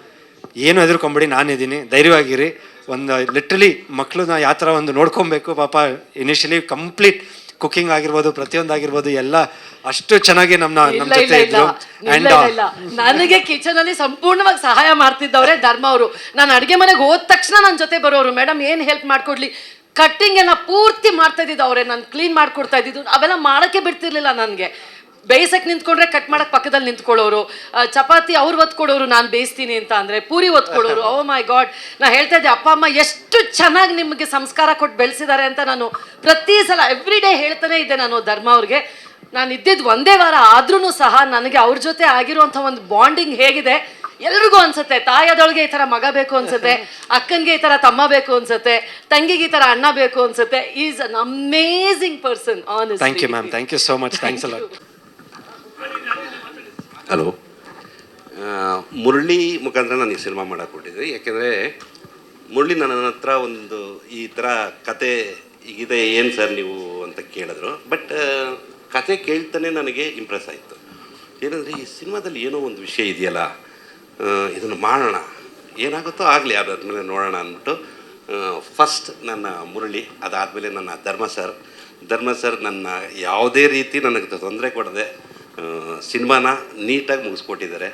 ಏನು ಹೆದರ್ಕೊಂಬಿಡಿ, ನಾನಿದ್ದೀನಿ, ಧೈರ್ಯವಾಗಿರಿ. ಒಂದು ಲಿಟ್ರಲಿ ಮಕ್ಕಳನ್ನ ಯಾವ ಥರ ಒಂದು ನೋಡ್ಕೊಬೇಕು ಪಾಪ. ಇನಿಷಿಯಲಿ ಕಂಪ್ಲೀಟ್ ಕುಕ್ಕಿಂಗ್ ಆಗಿರ್ಬೋದು, ಪ್ರತಿಯೊಂದು ಆಗಿರ್ಬೋದು, ಎಲ್ಲ ಅಷ್ಟು ಚೆನ್ನಾಗಿ ನಮ್ಮ ಜೊತೆ ಇದ್ರು. ನನಗೆ ಕಿಚನ್ ಅಲ್ಲಿ ಸಂಪೂರ್ಣವಾಗಿ ಸಹಾಯ ಮಾಡ್ತಿದ್ದವ್ರೆ ಧರ್ಮ ಅವರು. ನಾನು ಅಡುಗೆ ಮನೆಗೆ ಹೋದ ತಕ್ಷಣ ನನ್ನ ಜೊತೆ ಬರೋರು. ಮೇಡಮ್ ಏನು ಹೆಲ್ಪ್ ಮಾಡ್ಕೊಡ್ಲಿ, ಕಟ್ಟಿಂಗ್ ಎಲ್ಲ ಪೂರ್ತಿ ಮಾಡ್ತಾ ಇದ್ದಿದ್ದು ಅವರೇ. ನಾನು ಕ್ಲೀನ್ ಮಾಡ್ಕೊಡ್ತಾ ಇದ್ದಿದ್ದು, ಅವೆಲ್ಲ ಮಾಡೋಕ್ಕೆ ಬಿಡ್ತಿರ್ಲಿಲ್ಲ ನನಗೆ. ಬೇಯಿಸಕ್ಕೆ ನಿಂತ್ಕೊಂಡ್ರೆ ಕಟ್ ಮಾಡಕ್ಕೆ ಪಕ್ಕದಲ್ಲಿ ನಿಂತ್ಕೊಳ್ಳೋರು. ಚಪಾತಿ ಅವ್ರು ಒತ್ಕೊಡೋರು, ನಾನು ಬೇಯಿಸ್ತೀನಿ ಅಂತ ಅಂದರೆ ಪೂರಿ ಒತ್ಕೊಡೋರು. ಓ ಮೈ ಗಾಡ್, ನಾನು ಹೇಳ್ತಾ ಇದ್ದೆ ಅಪ್ಪ ಅಮ್ಮ ಎಷ್ಟು ಚೆನ್ನಾಗಿ ನಿಮಗೆ ಸಂಸ್ಕಾರ ಕೊಟ್ಟು ಬೆಳೆಸಿದ್ದಾರೆ ಅಂತ ನಾನು ಪ್ರತಿ ಸಲ ಎವ್ರಿ ಡೇ ಹೇಳ್ತಾನೆ ಇದ್ದೆ ನಾನು ಧರ್ಮ ಅವ್ರಿಗೆ. ನಾನು ಇದ್ದಿದ್ದು ಒಂದೇ ವಾರ ಆದ್ರೂ ಸಹ ನನಗೆ ಅವ್ರ ಜೊತೆ ಆಗಿರುವಂಥ ಒಂದು ಬಾಂಡಿಂಗ್ ಹೇಗಿದೆ ಎಲ್ರಿಗೂ ಅನ್ಸುತ್ತೆ. ತಾಯದೊಳಗೆ ಈ ಥರ ಮಗ ಬೇಕು ಅನ್ಸುತ್ತೆ, ಅಕ್ಕನಿಗೆ ಈ ಥರ ತಮ್ಮ ಬೇಕು ಅನ್ಸುತ್ತೆ, ತಂಗಿಗೆ ಈ ಥರ ಅಣ್ಣ ಬೇಕು ಅನ್ಸುತ್ತೆ. Is an amazing person honestly. Thank you ma'am, thank you so much. Thanks a lot. Hello, Murali ಮುಖಾಂತರ ನಾನು ಈ ಸಿನಿಮಾ ಮಾಡೋಕೆ ಕೊಟ್ಟಿದ್ದೆ. ಯಾಕೆಂದರೆ ಮುರಳಿ ನನ್ನ ಹತ್ರ ಒಂದು ಈ ಥರ ಕತೆ ಇದೆ ಏನು ಸರ್ ನೀವು ಅಂತ ಕೇಳಿದ್ರು. ಬಟ್ ಕತೆ ಕೇಳ್ತಾನೆ ನನಗೆ ಇಂಪ್ರೆಸ್ ಆಯಿತು. ಏನಂದರೆ ಈ ಸಿನಿಮಾದಲ್ಲಿ ಏನೋ ಒಂದು ವಿಷಯ ಇದೆಯಲ್ಲ, ಇದನ್ನು ಮಾಡೋಣ, ಏನಾಗುತ್ತೋ ಆಗಲಿ, ಅದಾದಮೇಲೆ ನೋಡೋಣ ಅಂದ್ಬಿಟ್ಟು ಫಸ್ಟ್ ನನ್ನ ಮುರಳಿ, ಅದಾದಮೇಲೆ ನನ್ನ ಧರ್ಮ ಸರ್ ನನ್ನ ಯಾವುದೇ ರೀತಿ ನನಗೆ ತೊಂದರೆ ಕೊಡದೆ ಸಿನಿಮಾನ ನೀಟಾಗಿ ಮುಗಿಸ್ಕೊಟ್ಟಿದ್ದಾರೆ.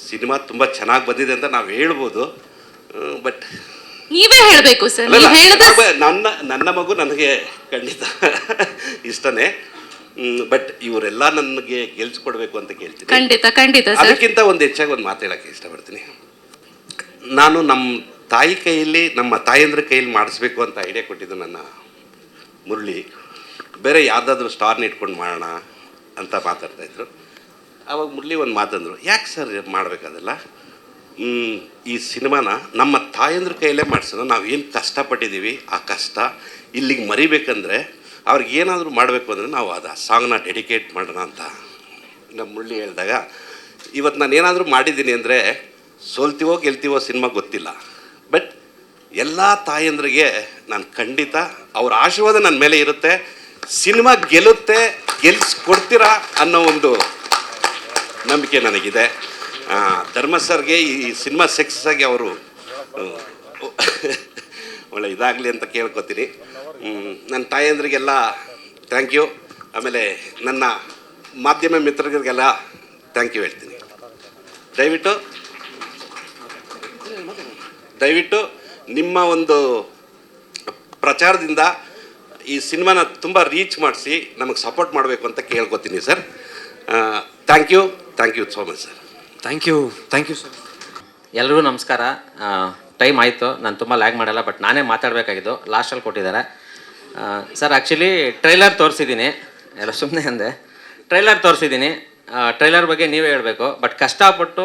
ಸಿನಿಮಾ ತುಂಬ ಚೆನ್ನಾಗಿ ಬಂದಿದೆ ಅಂತ ನಾವು ಹೇಳ್ಬೋದು, ಬಟ್ ನೀವೇ ಹೇಳಬೇಕು ಸರ್. ನನ್ನ ಮಗು ನನಗೆ ಖಂಡಿತ ಇಷ್ಟನೇ. ಬಟ್ ಇವರೆಲ್ಲ ನನಗೆ ಗೆಲ್ಸ್ಕೊಡ್ಬೇಕು ಅಂತ ಕೇಳ್ತೀನಿ. ಖಂಡಿತ ಅದಕ್ಕಿಂತ ಒಂದು ಹೆಚ್ಚಾಗಿ ಒಂದು ಮಾತು ಹೇಳೋಕ್ಕೆ ಇಷ್ಟಪಡ್ತೀನಿ. ನಾನು ನಮ್ಮ ತಾಯಂದ್ರ ಕೈಯಲ್ಲಿ ಮಾಡಿಸ್ಬೇಕು ಅಂತ ಐಡಿಯಾ ಕೊಟ್ಟಿದ್ದು ನನ್ನ ಮುರಳಿ. ಬೇರೆ ಯಾವುದಾದ್ರೂ ಸ್ಟಾರ್ನ ಇಟ್ಕೊಂಡು ಮಾಡೋಣ ಅಂತ ಮಾತಾಡ್ತಾಯಿದ್ರು. ಆವಾಗ ಮುರಳಿ ಒಂದು ಮಾತಂದರು, ಯಾಕೆ ಸರ್ ಮಾಡಬೇಕಾದಲ್ಲ, ಈ ಸಿನಿಮಾನ ನಮ್ಮ ತಾಯಂದ್ರ ಕೈಯಲ್ಲೇ ಮಾಡಿಸೋಣ. ನಾವು ಏನು ಕಷ್ಟಪಟ್ಟಿದ್ದೀವಿ ಆ ಕಷ್ಟ ಇಲ್ಲಿಗೆ ಮರಿಬೇಕಂದ್ರೆ ಅವ್ರಿಗೆ ಏನಾದರೂ ಮಾಡಬೇಕು ಅಂದರೆ ನಾವು ಅದು ಆ ಸಾಂಗ್ನ ಡೆಡಿಕೇಟ್ ಮಾಡೋಣ ಅಂತ ನಮ್ಮ ಮುರಳಿ ಹೇಳಿದಾಗ, ಇವತ್ತು ನಾನು ಏನಾದರೂ ಮಾಡಿದ್ದೀನಿ ಅಂದರೆ ಸೋಲ್ತೀವೋ ಗೆಲ್ತೀವೋ ಸಿನಿಮಾ ಗೊತ್ತಿಲ್ಲ, ಬಟ್ ಎಲ್ಲ ತಾಯಂದ್ರಿಗೆ ನಾನು ಖಂಡಿತ ಅವ್ರ ಆಶೀರ್ವಾದ ನನ್ನ ಮೇಲೆ ಇರುತ್ತೆ. ಸಿನಿಮಾ ಗೆಲ್ಲುತ್ತೆ, ಗೆಲ್ಸ್ಕೊಡ್ತೀರಾ ಅನ್ನೋ ಒಂದು ನಂಬಿಕೆ ನನಗಿದೆ. ಧರ್ಮ ಸರ್ಗೆ ಈ ಸಿನಿಮಾ ಸಕ್ಸಸ್ ಆಗಿ ಅವರು ಒಳ್ಳೆ ಇದಾಗಲಿ ಅಂತ ಕೇಳ್ಕೊತೀನಿ. ನನ್ನ ತಾಯಂದ್ರಿಗೆಲ್ಲ ಥ್ಯಾಂಕ್ ಯು. ಆಮೇಲೆ ನನ್ನ ಮಾಧ್ಯಮ ಮಿತ್ರರಿಗೆಲ್ಲ ಥ್ಯಾಂಕ್ ಯು ಹೇಳ್ತೀನಿ. ದಯವಿಟ್ಟು ನಿಮ್ಮ ಒಂದು ಪ್ರಚಾರದಿಂದ ಈ ಸಿನಿಮಾನ ತುಂಬ ರೀಚ್ ಮಾಡಿಸಿ ನಮಗೆ ಸಪೋರ್ಟ್ ಮಾಡಬೇಕು ಅಂತ ಕೇಳ್ಕೊತೀನಿ sir. Thank you so much sir. Thank you sir. ಎಲ್ರಿಗೂ ನಮಸ್ಕಾರ. ಟೈಮ್ ಆಯಿತು, ನಾನು ತುಂಬ ಲ್ಯಾಗ್ ಮಾಡಲ್ಲ, ಬಟ್ ನಾನೇ ಮಾತಾಡಬೇಕಾಗಿದ್ದು, ಲಾಸ್ಟಲ್ಲಿ ಕೊಟ್ಟಿದ್ದಾರೆ ಸರ್. ಆ್ಯಕ್ಚುಲಿ ಟ್ರೈಲರ್ ತೋರಿಸಿದ್ದೀನಿ, ಎಲ್ಲ ಸುಮ್ಮನೆ ಅಂದೆ. ಟ್ರೈಲರ್ ತೋರಿಸಿದ್ದೀನಿ, ಟ್ರೈಲರ್ ಬಗ್ಗೆ ನೀವೇ ಹೇಳಬೇಕು. ಬಟ್ ಕಷ್ಟಪಟ್ಟು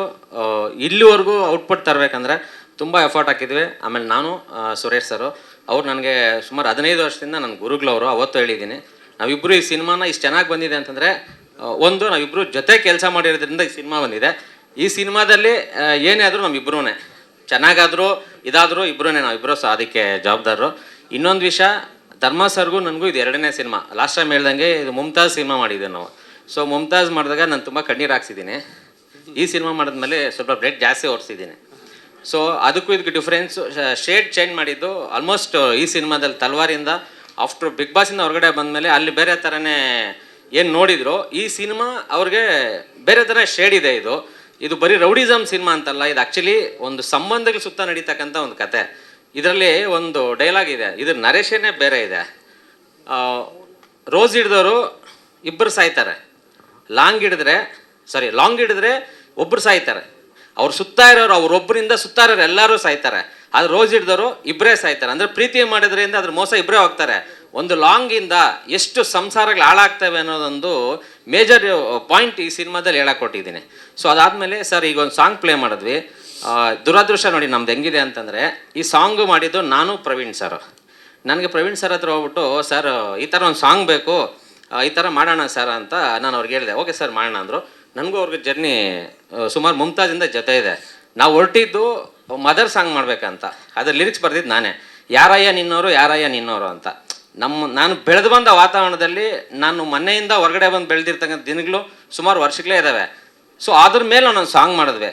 ಇಲ್ಲಿವರೆಗೂ ಔಟ್ಪುಟ್ ತರಬೇಕಂದ್ರೆ ತುಂಬ ಎಫರ್ಟ್ ಹಾಕಿದ್ವಿ. ಆಮೇಲೆ ನಾನು ಸುರೇಶ್ ಸರು ಅವ್ರು ನನಗೆ ಸುಮಾರು 15 ವರ್ಷದಿಂದ ನನ್ನ ಗುರುಗಳವರು. ಅವತ್ತು ಹೇಳಿದ್ದೀನಿ, ನಾವಿಬ್ಬರು ಈ ಸಿನಿಮಾನ ಇಷ್ಟು ಚೆನ್ನಾಗಿ ಬಂದಿದೆ ಅಂತಂದರೆ ಒಂದು ನಾವಿಬ್ಬರು ಜೊತೆ ಕೆಲಸ ಮಾಡಿರೋದ್ರಿಂದ ಈ ಸಿನಿಮಾ ಬಂದಿದೆ. ಈ ಸಿನಿಮಾದಲ್ಲಿ ಏನೇ ಆದರೂ ನಮ್ಮಿಬ್ಬರೂ ಚೆನ್ನಾಗಾದರೂ ಇದಾದರೂ ಇಬ್ಬರೂ ನಾವಿಬ್ಬರು ಅದಕ್ಕೆ ಜವಾಬ್ದಾರರು. ಇನ್ನೊಂದು ವಿಷಯ, ಧರ್ಮ ಸರ್ಗೂ ನನಗೂ ಇದು 2ನೇ ಸಿನಿಮಾ. ಲಾಸ್ಟ್ ಟೈಮ್ ಹೇಳ್ದಂಗೆ ಇದು ಮುಮ್ತಾಜ್ ಸಿನಿಮಾ ಮಾಡಿದ್ದೀವಿ ನಾವು. ಸೊ ಮುಮ್ತಾಜ್ ಮಾಡಿದಾಗ ನಾನು ತುಂಬ ಕಣ್ಣೀರು ಹಾಕ್ಸಿದ್ದೀನಿ. ಈ ಸಿನಿಮಾ ಮಾಡಿದ್ಮೇಲೆ ಸ್ವಲ್ಪ ಬ್ಲಡ್ ಜಾಸ್ತಿ ಓಡಿಸಿದ್ದೀನಿ. ಸೊ ಅದಕ್ಕೂ ಇದಕ್ಕೆ ಡಿಫ್ರೆನ್ಸ್ ಶೇಡ್ ಚೇಂಜ್ ಮಾಡಿದ್ದು ಆಲ್ಮೋಸ್ಟ್ ಈ ಸಿನಿಮಾದಲ್ಲಿ ತಲ್ವಾರಿಂದ ಆಫ್ಟರ್ ಬಿಗ್ ಬಾಸಿಂದ ಹೊರಗಡೆ ಬಂದಮೇಲೆ ಅಲ್ಲಿ ಬೇರೆ ಥರನೇ ಏನು ನೋಡಿದ್ರು, ಈ ಸಿನಿಮಾ ಅವ್ರಿಗೆ ಬೇರೆ ಥರ ಶೇಡ್ ಇದೆ. ಇದು ಬರೀ ರೌಡಿಸಮ್ ಸಿನಿಮಾ ಅಂತಲ್ಲ, ಇದು ಆ್ಯಕ್ಚುಲಿ ಒಂದು ಸಂಬಂಧಗಳ ಸುತ್ತ ನಡೀತಕ್ಕಂಥ ಒಂದು ಕತೆ. ಇದರಲ್ಲಿ ಒಂದು ಡೈಲಾಗ್ ಇದೆ, ಇದ್ರ ನರೇಶನೇ ಬೇರೆ ಇದೆ. ರೋಸ್ ಹಿಡಿದವರು ಇಬ್ಬರು ಸಾಯ್ತಾರೆ, ಲಾಂಗ್ ಹಿಡಿದ್ರೆ ಸಾರಿ ಲಾಂಗ್ ಹಿಡಿದ್ರೆ ಒಬ್ರು ಸಾಯ್ತಾರೆ, ಅವ್ರು ಸುತ್ತಾ ಇರೋರು ಅವ್ರೊಬ್ಬರಿಂದ ಸುತ್ತಾ ಇರೋರು ಎಲ್ಲರೂ ಸಾಯ್ತಾರೆ. ಆದ್ರೆ ರೋಸ್ ಹಿಡಿದವರು ಇಬ್ಬರೇ ಸಾಯ್ತಾರೆ. ಅಂದ್ರೆ ಪ್ರೀತಿ ಮಾಡಿದ್ರಿಂದ ಅದ್ರ ಮೋಸ ಇಬ್ಬರೇ ಹೋಗ್ತಾರೆ. ಒಂದು ಲಾಂಗಿಂದ ಎಷ್ಟು ಸಂಸಾರಗಳು ಹಾಳಾಗ್ತವೆ ಅನ್ನೋದೊಂದು ಮೇಜರ್ ಪಾಯಿಂಟ್ ಈ ಸಿನಿಮಾದಲ್ಲಿ ಹೇಳಕ್ ಕೊಟ್ಟಿದ್ದೀನಿ. ಸೊ ಅದಾದಮೇಲೆ ಸರ್ ಈಗ ಒಂದು ಸಾಂಗ್ ಪ್ಲೇ ಮಾಡಿದ್ವಿ. ದುರದೃಷ್ಟ ನೋಡಿ ನಮ್ದು ಹೆಂಗಿದೆ ಅಂತಂದರೆ, ಈ ಸಾಂಗು ಮಾಡಿದ್ದು ನಾನು ಪ್ರವೀಣ್ ಸರ್. ನನಗೆ ಪ್ರವೀಣ್ ಸರ್ ಹತ್ರ ಹೋಗ್ಬಿಟ್ಟು, ಸರ್ ಈ ಥರ ಒಂದು ಸಾಂಗ್ ಬೇಕು, ಈ ಥರ ಮಾಡೋಣ ಸರ್ ಅಂತ ನಾನು ಅವ್ರಿಗೆ ಹೇಳಿದೆ. ಓಕೆ ಸರ್ ಮಾಡೋಣ ಅಂದರು. ನನಗೂ ಅವ್ರಿಗೆ ಜರ್ನಿ ಸುಮಾರು ಮುಮ್ತಾಜಿಂದ ಜೊತೆ ಇದೆ. ನಾವು ಹೊರಟಿದ್ದು ಮದರ್ ಸಾಂಗ್ ಮಾಡ್ಬೇಕಂತ. ಅದ್ರ ಲಿರಿಕ್ಸ್ ಬರ್ದಿದ್ದು ನಾನೇ, ಯಾರಯ್ಯ ನಿನ್ನೋರು ಅಂತ. ನಾನು ಬೆಳೆದು ಬಂದ ವಾತಾವರಣದಲ್ಲಿ ನಾನು ಮನೆಯಿಂದ ಹೊರಗಡೆ ಬಂದು ಬೆಳೆದಿರ್ತಕ್ಕಂಥ ದಿನಗಳು ಸುಮಾರು ವರ್ಷಗಳೇ ಇದ್ದಾವೆ. ಸೊ ಅದ್ರ ಮೇಲೆ ಒಂದೊಂದು ಸಾಂಗ್ ಮಾಡಿದ್ವಿ.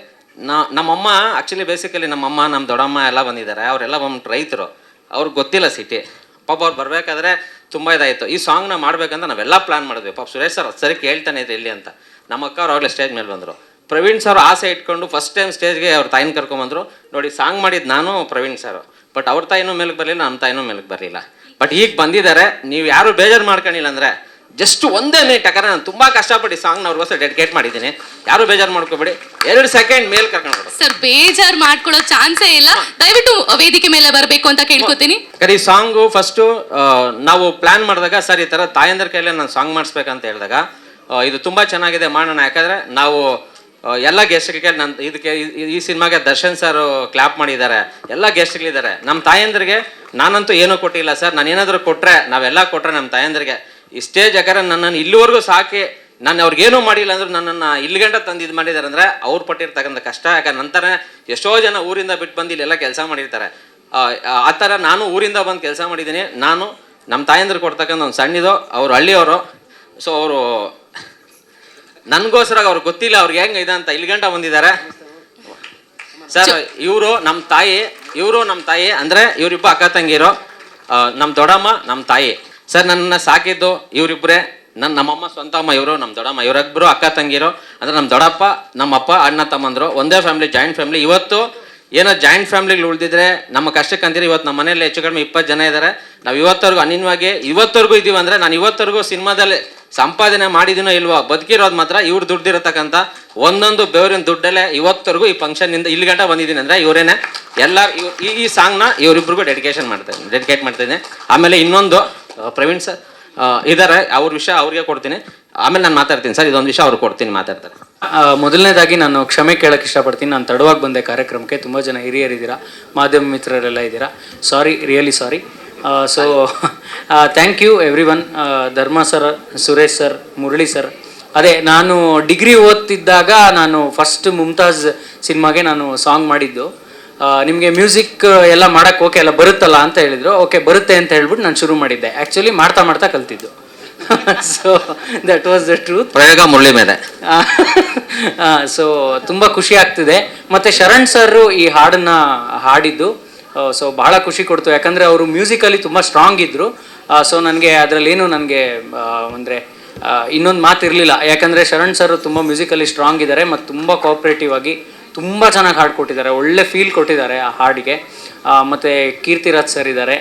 ನಮ್ಮಮ್ಮ ಆ್ಯಕ್ಚುಲಿ ಬೇಸಿಕಲಿ ನಮ್ಮಮ್ಮ ನಮ್ಮ ದೊಡ್ಡಮ್ಮ ಎಲ್ಲ ಬಂದಿದ್ದಾರೆ. ಅವರೆಲ್ಲ ಬಂದ್ಬಿಟ್ಟು ರೈತರು, ಅವ್ರಿಗೆ ಗೊತ್ತಿಲ್ಲ ಸಿಟಿ. ಪಾಪ ಅವ್ರು ಬರಬೇಕಾದ್ರೆ ತುಂಬ ಇದಾಯಿತು. ಈ ಸಾಂಗ್ನ ಮಾಡ್ಬೇಕಂತ ನಾವೆಲ್ಲ ಪ್ಲ್ಯಾನ್ ಮಾಡಿದ್ವಿ. ಪಾಪ ಸುರೇಶ್ ಸರ್ ಸರಿ ಕೇಳ್ತಾನೆ ಇದೆ ಇಲ್ಲಿ ಅಂತ. ನಮ್ಮ ಅಕ್ಕ ಅವ್ರು ಆಗಲೇ ಸ್ಟೇಜ್ ಮೇಲೆ ಬಂದರು. ಪ್ರವೀಣ್ ಸರ್ ಆಸೆ ಇಟ್ಕೊಂಡು ಫಸ್ಟ್ ಟೈಮ್ ಸ್ಟೇಜ್ಗೆ ಅವ್ರ ತಾಯಿನ ಕರ್ಕೊಂಬಂದರು. ನೋಡಿ ಸಾಂಗ್ ಮಾಡಿದ್ದು ನಾನು ಪ್ರವೀಣ್ ಸರ್, ಬಟ್ ಅವ್ರ ತಾಯಿನೂ ಮೇಲಕ್ಕೆ ಬರಲಿಲ್ಲ, ನಮ್ಮ ತಾಯಿನೂ ಮೇಲಕ್ಕೆ ಬರಲಿಲ್ಲ. ಬಟ್ ಈಗ ಬಂದಿದ್ದಾರೆ. ನೀವು ಯಾರು ಬೇಜಾರು ಮಾಡ್ಕೊಂಡಿಲ್ಲ ಅಂದರೆ ಜಸ್ಟ್ ಒಂದೇ ಮಿನಿಟ್, ಯಾಕಂದರೆ ನಾನು ತುಂಬ ಕಷ್ಟಪಟ್ಟು ಈ ಸಾಂಗ್ನ ಅವ್ರಿಗೋಸ್ಕರ ಡೆಡಿಕೇಟ್ ಮಾಡಿದ್ದೀನಿ. ಯಾರು ಬೇಜಾರು ಮಾಡ್ಕೋಬೇಡಿ, 2 ಸೆಕೆಂಡ್ ಮೇಲೆ ಕರ್ಕೊಂಡು ಸರ್. ಬೇಜಾರು ಮಾಡ್ಕೊಳ್ಳೋ ಚಾನ್ಸೇ ಇಲ್ಲ, ದಯವಿಟ್ಟು ವೇದಿಕೆ ಮೇಲೆ ಬರಬೇಕು ಅಂತ ಕೇಳ್ಕೊತೀನಿ. ಈ ಸಾಂಗು ಫಸ್ಟು ನಾವು ಪ್ಲ್ಯಾನ್ ಮಾಡಿದಾಗ ಸರ್ ಈ ಥರ ತಾಯಂದ್ರ ಕೈಲೇ ನಾನು ಸಾಂಗ್ ಮಾಡಿಸ್ಬೇಕಂತ ಹೇಳಿದಾಗ ಇದು ತುಂಬ ಚೆನ್ನಾಗಿದೆ ಮಾಡೋಣ. ಯಾಕಂದರೆ ನಾವು ಎಲ್ಲ ಗೆಸ್ಟ್ಗಳಿಗೆ ಇದಕ್ಕೆ ಈ ಸಿನಿಮಾಗೆ ದರ್ಶನ್ ಸರ್ ಕ್ಲಾಪ್ ಮಾಡಿದ್ದಾರೆ, ಎಲ್ಲ ಗೆಸ್ಟ್ಗಳಿದ್ದಾರೆ. ನಮ್ಮ ತಾಯಂದ್ರಿಗೆ ನಾನಂತೂ ಏನೂ ಕೊಟ್ಟಿಲ್ಲ ಸರ್. ನಾನು ಏನಾದರೂ ಕೊಟ್ಟರೆ, ನಾವೆಲ್ಲ ಕೊಟ್ಟರೆ ನಮ್ಮ ತಾಯಂದ್ರಿಗೆ ಈ ಸ್ಟೇಜ್, ಯಾಕಂದ್ರೆ ನನ್ನನ್ನು ಇಲ್ಲಿವರೆಗೂ ಸಾಕಿ ನಾನು ಅವ್ರಿಗೇನೂ ಮಾಡಿಲ್ಲ ಅಂದರೂ ನನ್ನನ್ನು ಇಲ್ಲಿಗಂಟ ತಂದು ಇದು ಮಾಡಿದ್ದಾರೆ ಅಂದರೆ ಅವ್ರು ಪಟ್ಟಿರ್ತಕ್ಕಂಥ ಕಷ್ಟ. ಯಾಕಂದ್ರೆ ನಂತರ ಎಷ್ಟೋ ಜನ ಊರಿಂದ ಬಿಟ್ಟು ಬಂದು ಇಲ್ಲೆಲ್ಲ ಕೆಲಸ ಮಾಡಿರ್ತಾರೆ. ಆ ಥರ ನಾನು ಊರಿಂದ ಬಂದು ಕೆಲಸ ಮಾಡಿದ್ದೀನಿ. ನಾನು ನಮ್ಮ ತಾಯಂದ್ರೆ ಕೊಡ್ತಕ್ಕಂಥ ಒಂದು ಸಣ್ಣದು, ಅವ್ರು ಹಳ್ಳಿಯವರು. ಸೊ ಅವರು ನನಗೋಸ್ಕರ ಅವ್ರಿಗೆ ಗೊತ್ತಿಲ್ಲ ಅವ್ರಿಗೆ ಹೆಂಗೆ ಇದೆ ಅಂತ ಇಲ್ಲಿಗಂಟ ಬಂದಿದ್ದಾರೆ ಸರ್. ಇವರು ನಮ್ಮ ತಾಯಿ ಅಂದರೆ ಇವರಿಬ್ಬ ಅಕ್ಕ ತಂಗಿರೋ, ನಮ್ಮ ದೊಡ್ಡಮ್ಮ ನಮ್ಮ ತಾಯಿ ಸರ್. ನನ್ನನ್ನು ಸಾಕಿದ್ದು ಇವರಿಬ್ಬರೇ. ನಮ್ಮಮ್ಮ ಸ್ವಂತ ಅಮ್ಮ, ಇವರು ನಮ್ಮ ದೊಡ್ಡಮ್ಮ, ಇವರಿಬ್ಬರು ಅಕ್ಕ ತಂಗಿರೋ. ಅಂದರೆ ನಮ್ಮ ದೊಡ್ಡಪ್ಪ, ನಮ್ಮಪ್ಪ, ಅಣ್ಣ ತಮ್ಮಂದರು, ಒಂದೇ ಫ್ಯಾಮಿಲಿ, ಜಾಯಿಂಟ್ ಫ್ಯಾಮಿಲಿ. ಇವತ್ತು ಏನೋ ಜಾಯಿಂಟ್ ಫ್ಯಾಮಿಲಿಗಳು ಉಳಿದಿದ್ರೆ ನಮ್ಮ ಕಷ್ಟಕ್ಕೆ ಅಂತೀರಿ. ಇವತ್ತು ನಮ್ಮ ಮನೇಲಿ ಹೆಚ್ಚು ಕಡಿಮೆ 20 ಜನ ಇದ್ದಾರೆ. ನಾವು ಇವತ್ತವರೆಗೂ ಅನ್ಯವಾಗಿ ಇವತ್ತವರೆಗೂ ಇದ್ದೀವಿ. ಅಂದರೆ ನಾನು ಇವತ್ತವರೆಗೂ ಸಿನಿಮಾದಲ್ಲಿ ಸಂಪಾದನೆ ಮಾಡಿದ್ದೀನೋ ಇಲ್ವೋ, ಬದುಕಿರೋದು ಮಾತ್ರ ಇವ್ರು ದುಡ್ಡಿರತಕ್ಕಂಥ ಒಂದೊಂದು ಬೆವರಿನ ದುಡ್ಡಲ್ಲೇ ಇವತ್ತವರೆಗೂ ಈ ಫಂಕ್ಷನ್ನಿಂದ ಇಲ್ಲಿ ಗಂಟ ಬಂದಿದ್ದೀನಿ. ಅಂದರೆ ಇವರೇನೆ ಎಲ್ಲರೂ ಈ ಸಾಂಗ್ನ ಇವರಿಬ್ರಿಗೂ ಡೆಡಿಕೇಟ್ ಮಾಡ್ತಾಯಿದ್ದೀನಿ. ಆಮೇಲೆ ಇನ್ನೊಂದು ಪ್ರವೀಣ್ ಸರ್ ಇದ್ದಾರೆ, ಅವ್ರ ವಿಷಯ ಅವ್ರಿಗೆ ಕೊಡ್ತೀನಿ, ಆಮೇಲೆ ನಾನು ಮಾತಾಡ್ತೀನಿ ಸರ್. ಇದೊಂದು ವಿಷಯ ಅವ್ರಿಗೆ ಕೊಡ್ತೀನಿ, ಮಾತಾಡ್ತಾರೆ. ಮೊದಲನೇದಾಗಿ ನಾನು ಕ್ಷಮೆ ಕೇಳೋಕ್ಕೆ ಇಷ್ಟಪಡ್ತೀನಿ. ನಾನು ತಡವಾಗಿ ಬಂದೆ ಕಾರ್ಯಕ್ರಮಕ್ಕೆ. ತುಂಬ ಜನ ಹಿರಿಯರಿದ್ದೀರಾ, ಮಾಧ್ಯಮ ಮಿತ್ರರೆಲ್ಲ ಇದ್ದೀರಾ. Sorry, really sorry. So thank you everyone. Dharma sir, Suresh sir, Murali sir. ಅದೇ ನಾನು ಡಿಗ್ರಿ ಓದ್ತಿದ್ದಾಗ ನಾನು ಫಸ್ಟ್ ಮುಮ್ತಾಜ್ ಸಿನಿಮಾಗೆ ನಾನು ಸಾಂಗ್ ಮಾಡಿದ್ದು. ನಿಮಗೆ ಮ್ಯೂಸಿಕ್ ಎಲ್ಲ ಮಾಡೋಕ್ಕೆ ಓಕೆ ಎಲ್ಲ ಬರುತ್ತಲ್ಲ ಅಂತ ಹೇಳಿದರು. ಓಕೆ ಬರುತ್ತೆ ಅಂತ ಹೇಳ್ಬಿಟ್ಟು ನಾನು ಶುರು ಮಾಡಿದ್ದೆ. ಆ್ಯಕ್ಚುಲಿ ಮಾಡ್ತಾ ಕಲ್ತಿದ್ದು. So that was the truth. ಪ್ರಯೋಗ ಮುರಳಿ ಮೇಲೆ. ಸೊ ತುಂಬ ಖುಷಿ ಆಗ್ತಿದೆ. ಮತ್ತು ಶರಣ್ ಸರ್ ಈ ಹಾಡನ್ನು ಹಾಡಿದ್ದು ಸೊ ಬಹಳ ಖುಷಿ ಕೊಡ್ತು. ಯಾಕಂದರೆ ಅವರು ಮ್ಯೂಸಿಕಲಿ ತುಂಬ ಸ್ಟ್ರಾಂಗ್ ಇದ್ದರು. ಸೊ ನನಗೆ ಅದರಲ್ಲೇನು ನನಗೆ ಅಂದರೆ ಇನ್ನೊಂದು ಮಾತು ಇರಲಿಲ್ಲ. ಯಾಕಂದರೆ ಶರಣ್ ಸರ್ ತುಂಬ ಮ್ಯೂಸಿಕಲಿ ಸ್ಟ್ರಾಂಗ್ ಇದ್ದಾರೆ ಮತ್ತು ತುಂಬ ಕೋಆಪ್ರೇಟಿವ್ ಆಗಿ ತುಂಬ ಚೆನ್ನಾಗಿ ಹಾಡು ಕೊಟ್ಟಿದ್ದಾರೆ, ಒಳ್ಳೆ ಫೀಲ್ ಕೊಟ್ಟಿದ್ದಾರೆ ಆ ಹಾಡಿಗೆ. ಮತ್ತು ಕೀರ್ತಿರಾಜ್ ಸರ್ ಇದ್ದಾರೆ.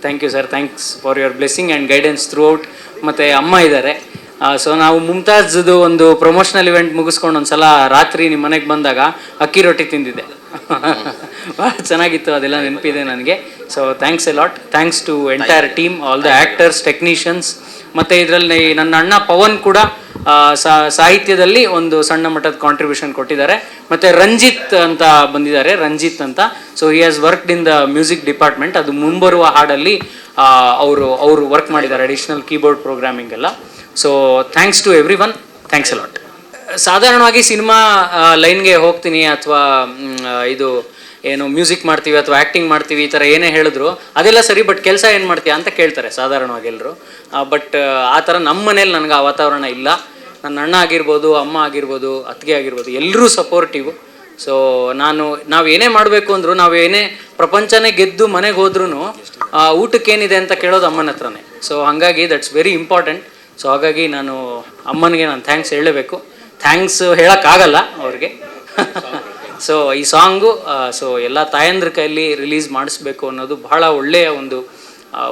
Thank you sir, thanks for your blessing and guidance throughout. ಮತ್ತು ಅಮ್ಮ ಇದ್ದಾರೆ. ಸೊ ನಾವು ಮುಮ್ತಾಜ್ದು ಒಂದು ಪ್ರಮೋಷನಲ್ ಇವೆಂಟ್ ಮುಗಿಸ್ಕೊಂಡು ಒಂದು ಸಲ ರಾತ್ರಿ ನಿಮ್ಮ ಮನೆಗೆ ಬಂದಾಗ ಅಕ್ಕಿ ರೊಟ್ಟಿ ತಿಂದಿದ್ದೆ. ಭಾಳ ಚೆನ್ನಾಗಿತ್ತು, ಅದೆಲ್ಲ ನೆನಪಿದೆ ನನಗೆ. So thanks a lot. Thanks to entire team, all the actors, technicians. ಮತ್ತು ಇದರಲ್ಲಿ ನನ್ನ ಅಣ್ಣ ಪವನ್ ಕೂಡ ಸಾಹಿತ್ಯದಲ್ಲಿ ಒಂದು ಸಣ್ಣ ಮಟ್ಟದ ಕಾಂಟ್ರಿಬ್ಯೂಷನ್ ಕೊಟ್ಟಿದ್ದಾರೆ. ಮತ್ತು ರಂಜಿತ್ ಅಂತ ಬಂದಿದ್ದಾರೆ, ರಂಜಿತ್ ಅಂತ. So he has worked in the music department. ಅದು ಮುಂಬರುವ ಹಾಡಲ್ಲಿ ಅವರು ವರ್ಕ್ ಮಾಡಿದ್ದಾರೆ, ಅಡಿಷ್ನಲ್ ಕೀಬೋರ್ಡ್ ಪ್ರೋಗ್ರಾಮಿಂಗ್ ಎಲ್ಲ. So thanks to everyone. Thanks a lot. ಸಾಧಾರಣವಾಗಿ ಸಿನಿಮಾ ಲೈನ್ಗೆ ಹೋಗ್ತೀನಿ ಅಥವಾ ಇದು ಏನು ಮ್ಯೂಸಿಕ್ ಮಾಡ್ತೀವಿ ಅಥವಾ ಆ್ಯಕ್ಟಿಂಗ್ ಮಾಡ್ತೀವಿ ಈ ಥರ ಏನೇ ಹೇಳಿದ್ರು ಅದೆಲ್ಲ ಸರಿ, ಬಟ್ ಕೆಲಸ ಏನು ಮಾಡ್ತೀಯಾ ಅಂತ ಕೇಳ್ತಾರೆ ಸಾಧಾರಣವಾಗಿ ಎಲ್ಲರೂ. ಬಟ್ ಆ ಥರ ನಮ್ಮ ಮನೇಲಿ ನನಗೆ ಆ ವಾತಾವರಣ ಇಲ್ಲ. ನನ್ನ ಅಣ್ಣ ಆಗಿರ್ಬೋದು, ಅಮ್ಮ ಆಗಿರ್ಬೋದು, ಅತ್ತಿಗೆ ಆಗಿರ್ಬೋದು, ಎಲ್ಲರೂ ಸಪೋರ್ಟಿವು. ಸೊ ನಾವು ಏನೇ ಮಾಡಬೇಕು ಅಂದರೂ, ನಾವು ಏನೇ ಪ್ರಪಂಚನೇ ಗೆದ್ದು ಮನೆಗೆ ಹೋದ್ರೂ ಊಟಕ್ಕೇನಿದೆ ಅಂತ ಕೇಳೋದು ಅಮ್ಮನ ಹತ್ರನೇ. ಸೊ ಹಾಗಾಗಿ ದಟ್ಸ್ ವೆರಿ ಇಂಪಾರ್ಟೆಂಟ್. ಸೊ ಹಾಗಾಗಿ ನಾನು ಅಮ್ಮನಿಗೆ ನಾನು ಥ್ಯಾಂಕ್ಸ್ ಹೇಳಬೇಕು. ಥ್ಯಾಂಕ್ಸ್ ಹೇಳೋಕ್ಕಾಗಲ್ಲ ಅವ್ರಿಗೆ. ಸೊ ಈ ಸಾಂಗು ಸೊ ಎಲ್ಲ ತಾಯಂದ್ರ ಕೈಯಲ್ಲಿ ರಿಲೀಸ್ ಮಾಡಿಸ್ಬೇಕು ಅನ್ನೋದು ಬಹಳ ಒಳ್ಳೆಯ ಒಂದು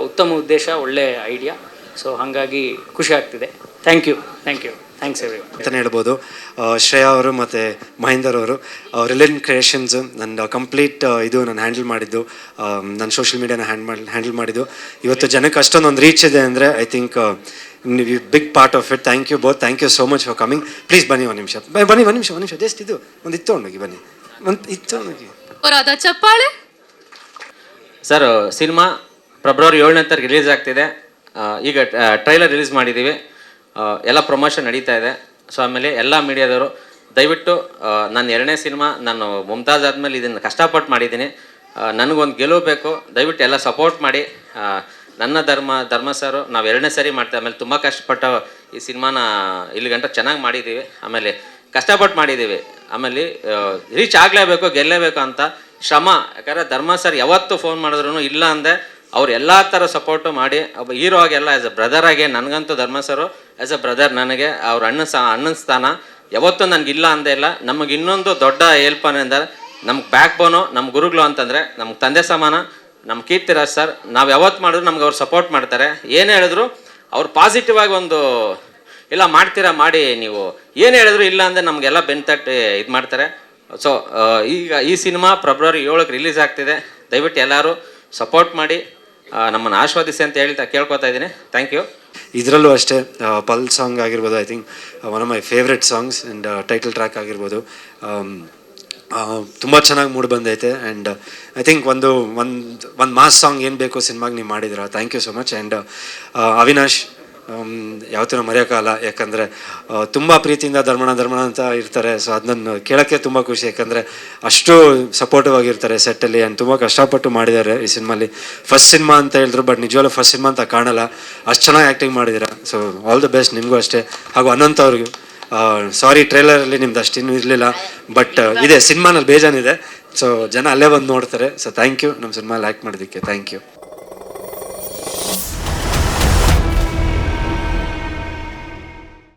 ಉತ್ತಮ ಉದ್ದೇಶ, ಒಳ್ಳೆಯ ಐಡಿಯಾ. ಸೊ ಹಾಗಾಗಿ ಖುಷಿ ಆಗ್ತಿದೆ. Thank you. ಥ್ಯಾಂಕ್ಸ್ ಎವ್ರಿ ಅಂತಲೇ ಹೇಳ್ಬೋದು. ಶ್ರೇಯಾ ಅವರು ಮತ್ತು ಮಹೇಂದರ್ ಅವರು ರಿಲಯನ್ ಕ್ರಿಯೇಷನ್ಸ್ ನನ್ನ ಕಂಪ್ಲೀಟ್ ಇದು ನಾನು ಹ್ಯಾಂಡಲ್ ಮಾಡಿದ್ದು, ನನ್ನ ಸೋಷಿಯಲ್ ಮೀಡಿಯಾನ ಹ್ಯಾಂಡಲ್ ಮಾಡಿದ್ದು. ಇವತ್ತು ಜನಕ್ಕೆ ಅಷ್ಟೊಂದೊಂದು ರೀಚ್ ಇದೆ ಅಂದರೆ I think big part of it. Thank you both, thank you so much for coming. Please ಬನ್ನಿ ಒಂದು ನಿಮಿಷ, ಬನ್ನಿ ಒಂದು ನಿಮಿಷ ಜಸ್ಟ್ ಇದು ಒಂದು ಇತ್ತೊಂಡೋಗಿ ಬನ್ನಿ, ಒಂದು ಇತ್ತೊಂಡೋಗಿ. ಅವರಾದ ಚಪ್ಪಾಳೆ. ಸರ್ ಸಿನಿಮಾ ಫೆಬ್ರವರಿ 7ನೇ ತಾರೀಕು ರಿಲೀಸ್ ಆಗ್ತಿದೆ. ಈಗ ಟ್ರೈಲರ್ ರಿಲೀಸ್ ಮಾಡಿದ್ದೀವಿ, ಎಲ್ಲ ಪ್ರಮೋಷನ್ ನಡೀತಾ ಇದೆ. ಸೊ ಆಮೇಲೆ ಎಲ್ಲ ಮೀಡಿಯಾದವರು ದಯವಿಟ್ಟು ನನ್ನ 2ನೇ ಸಿನಿಮಾ, ನಾನು ಮುಮ್ತಾಜ್ ಆದಮೇಲೆ ಇದನ್ನು ಕಷ್ಟಪಟ್ಟು ಮಾಡಿದ್ದೀನಿ, ನನಗೊಂದು ಗೆಲುವು ಬೇಕು, ದಯವಿಟ್ಟು ಎಲ್ಲ ಸಪೋರ್ಟ್ ಮಾಡಿ. ನನ್ನ ಧರ್ಮ ಸರು ನಾವು 2ನೇ ಸರಿ ಮಾಡ್ತೇವೆ. ಆಮೇಲೆ ತುಂಬ ಕಷ್ಟಪಟ್ಟು ಈ ಸಿನಿಮಾನ ಇಲ್ಲಿ ಗಂಟ ಚೆನ್ನಾಗಿ ಮಾಡಿದ್ದೀವಿ, ಆಮೇಲೆ ಕಷ್ಟಪಟ್ಟು ಮಾಡಿದ್ದೀವಿ. ಆಮೇಲೆ ರೀಚ್ ಆಗಲೇಬೇಕು, ಗೆಲ್ಲೇಬೇಕು ಅಂತ ಶ್ರಮ. ಯಾಕಂದರೆ ಧರ್ಮ ಸರ್ ಯಾವತ್ತೂ ಫೋನ್ ಮಾಡಿದ್ರು ಇಲ್ಲ ಅಂದೆ ಅವ್ರು ಎಲ್ಲ ಥರ ಸಪೋರ್ಟು ಮಾಡಿ ಒಬ್ಬ ಹೀರೋ ಆಗಿ ಎಲ್ಲ ಆ್ಯಸ್ ಅ ಬ್ರದರ್ ಆಗಿ, ನನಗಂತೂ ಧರ್ಮ ಸರು ಆ್ಯಸ್ ಅ ಬ್ರದರ್, ನನಗೆ ಅವ್ರ ಅಣ್ಣನ ಸ್ಥಾನ ಯಾವತ್ತೂ ನನಗಿಲ್ಲ ಅಂದೇ ಇಲ್ಲ. ನಮಗೆ ಇನ್ನೊಂದು ದೊಡ್ಡ ಹೆಲ್ಪ್ ಅಂದರೆ ನಮ್ಗೆ ಬ್ಯಾಕ್ ಬೋನು ನಮ್ಮ ಗುರುಗಳು ಅಂತಂದರೆ ನಮ್ಗೆ ತಂದೆ ಸಮಾನ ನಮ್ಮ ಕೀರ್ತಿರಾಜ್ ಸರ್. ನಾವು ಯಾವತ್ತು ಮಾಡಿದ್ರು ನಮ್ಗೆ ಅವ್ರು ಸಪೋರ್ಟ್ ಮಾಡ್ತಾರೆ. ಏನೇ ಹೇಳಿದ್ರು ಅವ್ರು ಪಾಸಿಟಿವ್ ಆಗಿ ಒಂದು ಇಲ್ಲ ಮಾಡ್ತೀರಾ ಮಾಡಿ, ನೀವು ಏನು ಹೇಳಿದ್ರು ಇಲ್ಲ ಅಂದರೆ ನಮಗೆಲ್ಲ ಬೆನ್ತಟ್ಟಿ ಇದು ಮಾಡ್ತಾರೆ. ಸೊ ಈಗ ಈ ಸಿನಿಮಾ ಫೆಬ್ರವರಿ 7ಕ್ಕೆ ರಿಲೀಸ್ ಆಗ್ತಿದೆ. ದಯವಿಟ್ಟು ಎಲ್ಲರೂ ಸಪೋರ್ಟ್ ಮಾಡಿ ನಮ್ಮನ್ನು ಆಸ್ವಾದಿಸಿ ಅಂತ ಕೇಳ್ಕೊತಾ ಇದ್ದೀನಿ. Thank you. ಇದರಲ್ಲೂ ಅಷ್ಟೇ ಪಲ್ ಸಾಂಗ್ ಆಗಿರ್ಬೋದು, I think one of my favourite songs and title track ಆಗಿರ್ಬೋದು ತುಂಬ ಚೆನ್ನಾಗಿ ಮೂಡಿ ಬಂದೈತೆ. ಆ್ಯಂಡ್ ಐ ಥಿಂಕ್ ಒಂದು ಮಾಸ್ ಸಾಂಗ್ ಏನು ಬೇಕು ಸಿನಿಮಾಗೆ ನೀವು ಮಾಡಿದ್ದೀರಾ. Thank you so much. And Avinash ಯಾವತ್ತೂ ನಾವು ಮರೆಯೋಕ್ಕಾಗಲ್ಲ, ಯಾಕಂದರೆ ತುಂಬ ಪ್ರೀತಿಯಿಂದ ಧರ್ಮಣ ಅಂತ ಇರ್ತಾರೆ. ಸೊ ಅದನ್ನು ಕೇಳೋಕ್ಕೆ ತುಂಬ ಖುಷಿ, ಯಾಕಂದರೆ ಅಷ್ಟು ಸಪೋರ್ಟಿವ್ ಆಗಿರ್ತಾರೆ ಸೆಟ್ಟಲ್ಲಿ. ಆ್ಯಂಡ್ ತುಂಬ ಕಷ್ಟಪಟ್ಟು ಮಾಡಿದ್ದಾರೆ ಈ ಸಿನಿಮಾಲಿ. ಫಸ್ಟ್ ಸಿನಿಮಾ ಅಂತ ಹೇಳಿದ್ರು, ಬಟ್ ನಿಜವಾಗ್ಲೂ ಫಸ್ಟ್ ಸಿನಿಮಾ ಅಂತ ಕಾಣಲ್ಲ, ಅಷ್ಟು ಚೆನ್ನಾಗಿ ಆ್ಯಕ್ಟಿಂಗ್ ಮಾಡಿದ್ದೀರಾ. ಸೊ ಆಲ್ ದ ಬೆಸ್ಟ್ ನಿಮಗೂ ಅಷ್ಟೇ. ಹಾಗೂ ಅನಂತ್ ಅವ್ರಿಗೂ ಸಾರಿ ಟ್ರೈಲರಲ್ಲಿ ನಿಮ್ದು ಅಷ್ಟೇನು ಇರಲಿಲ್ಲ, ಬಟ್ ಇದೆ ಸಿನಿಮಾನಲ್ಲಿ ಬೇಜಾನಿದೆ. ಸೊ ಜನ ಅಲ್ಲೇ ಬಂದು ನೋಡ್ತಾರೆ. ಸೊ ಥ್ಯಾಂಕ್ ಯು ನಮ್ಮ ಸಿನಿಮಾಲಿ ಆ್ಯಕ್ಟ್ ಮಾಡೋದಕ್ಕೆ. Thank you.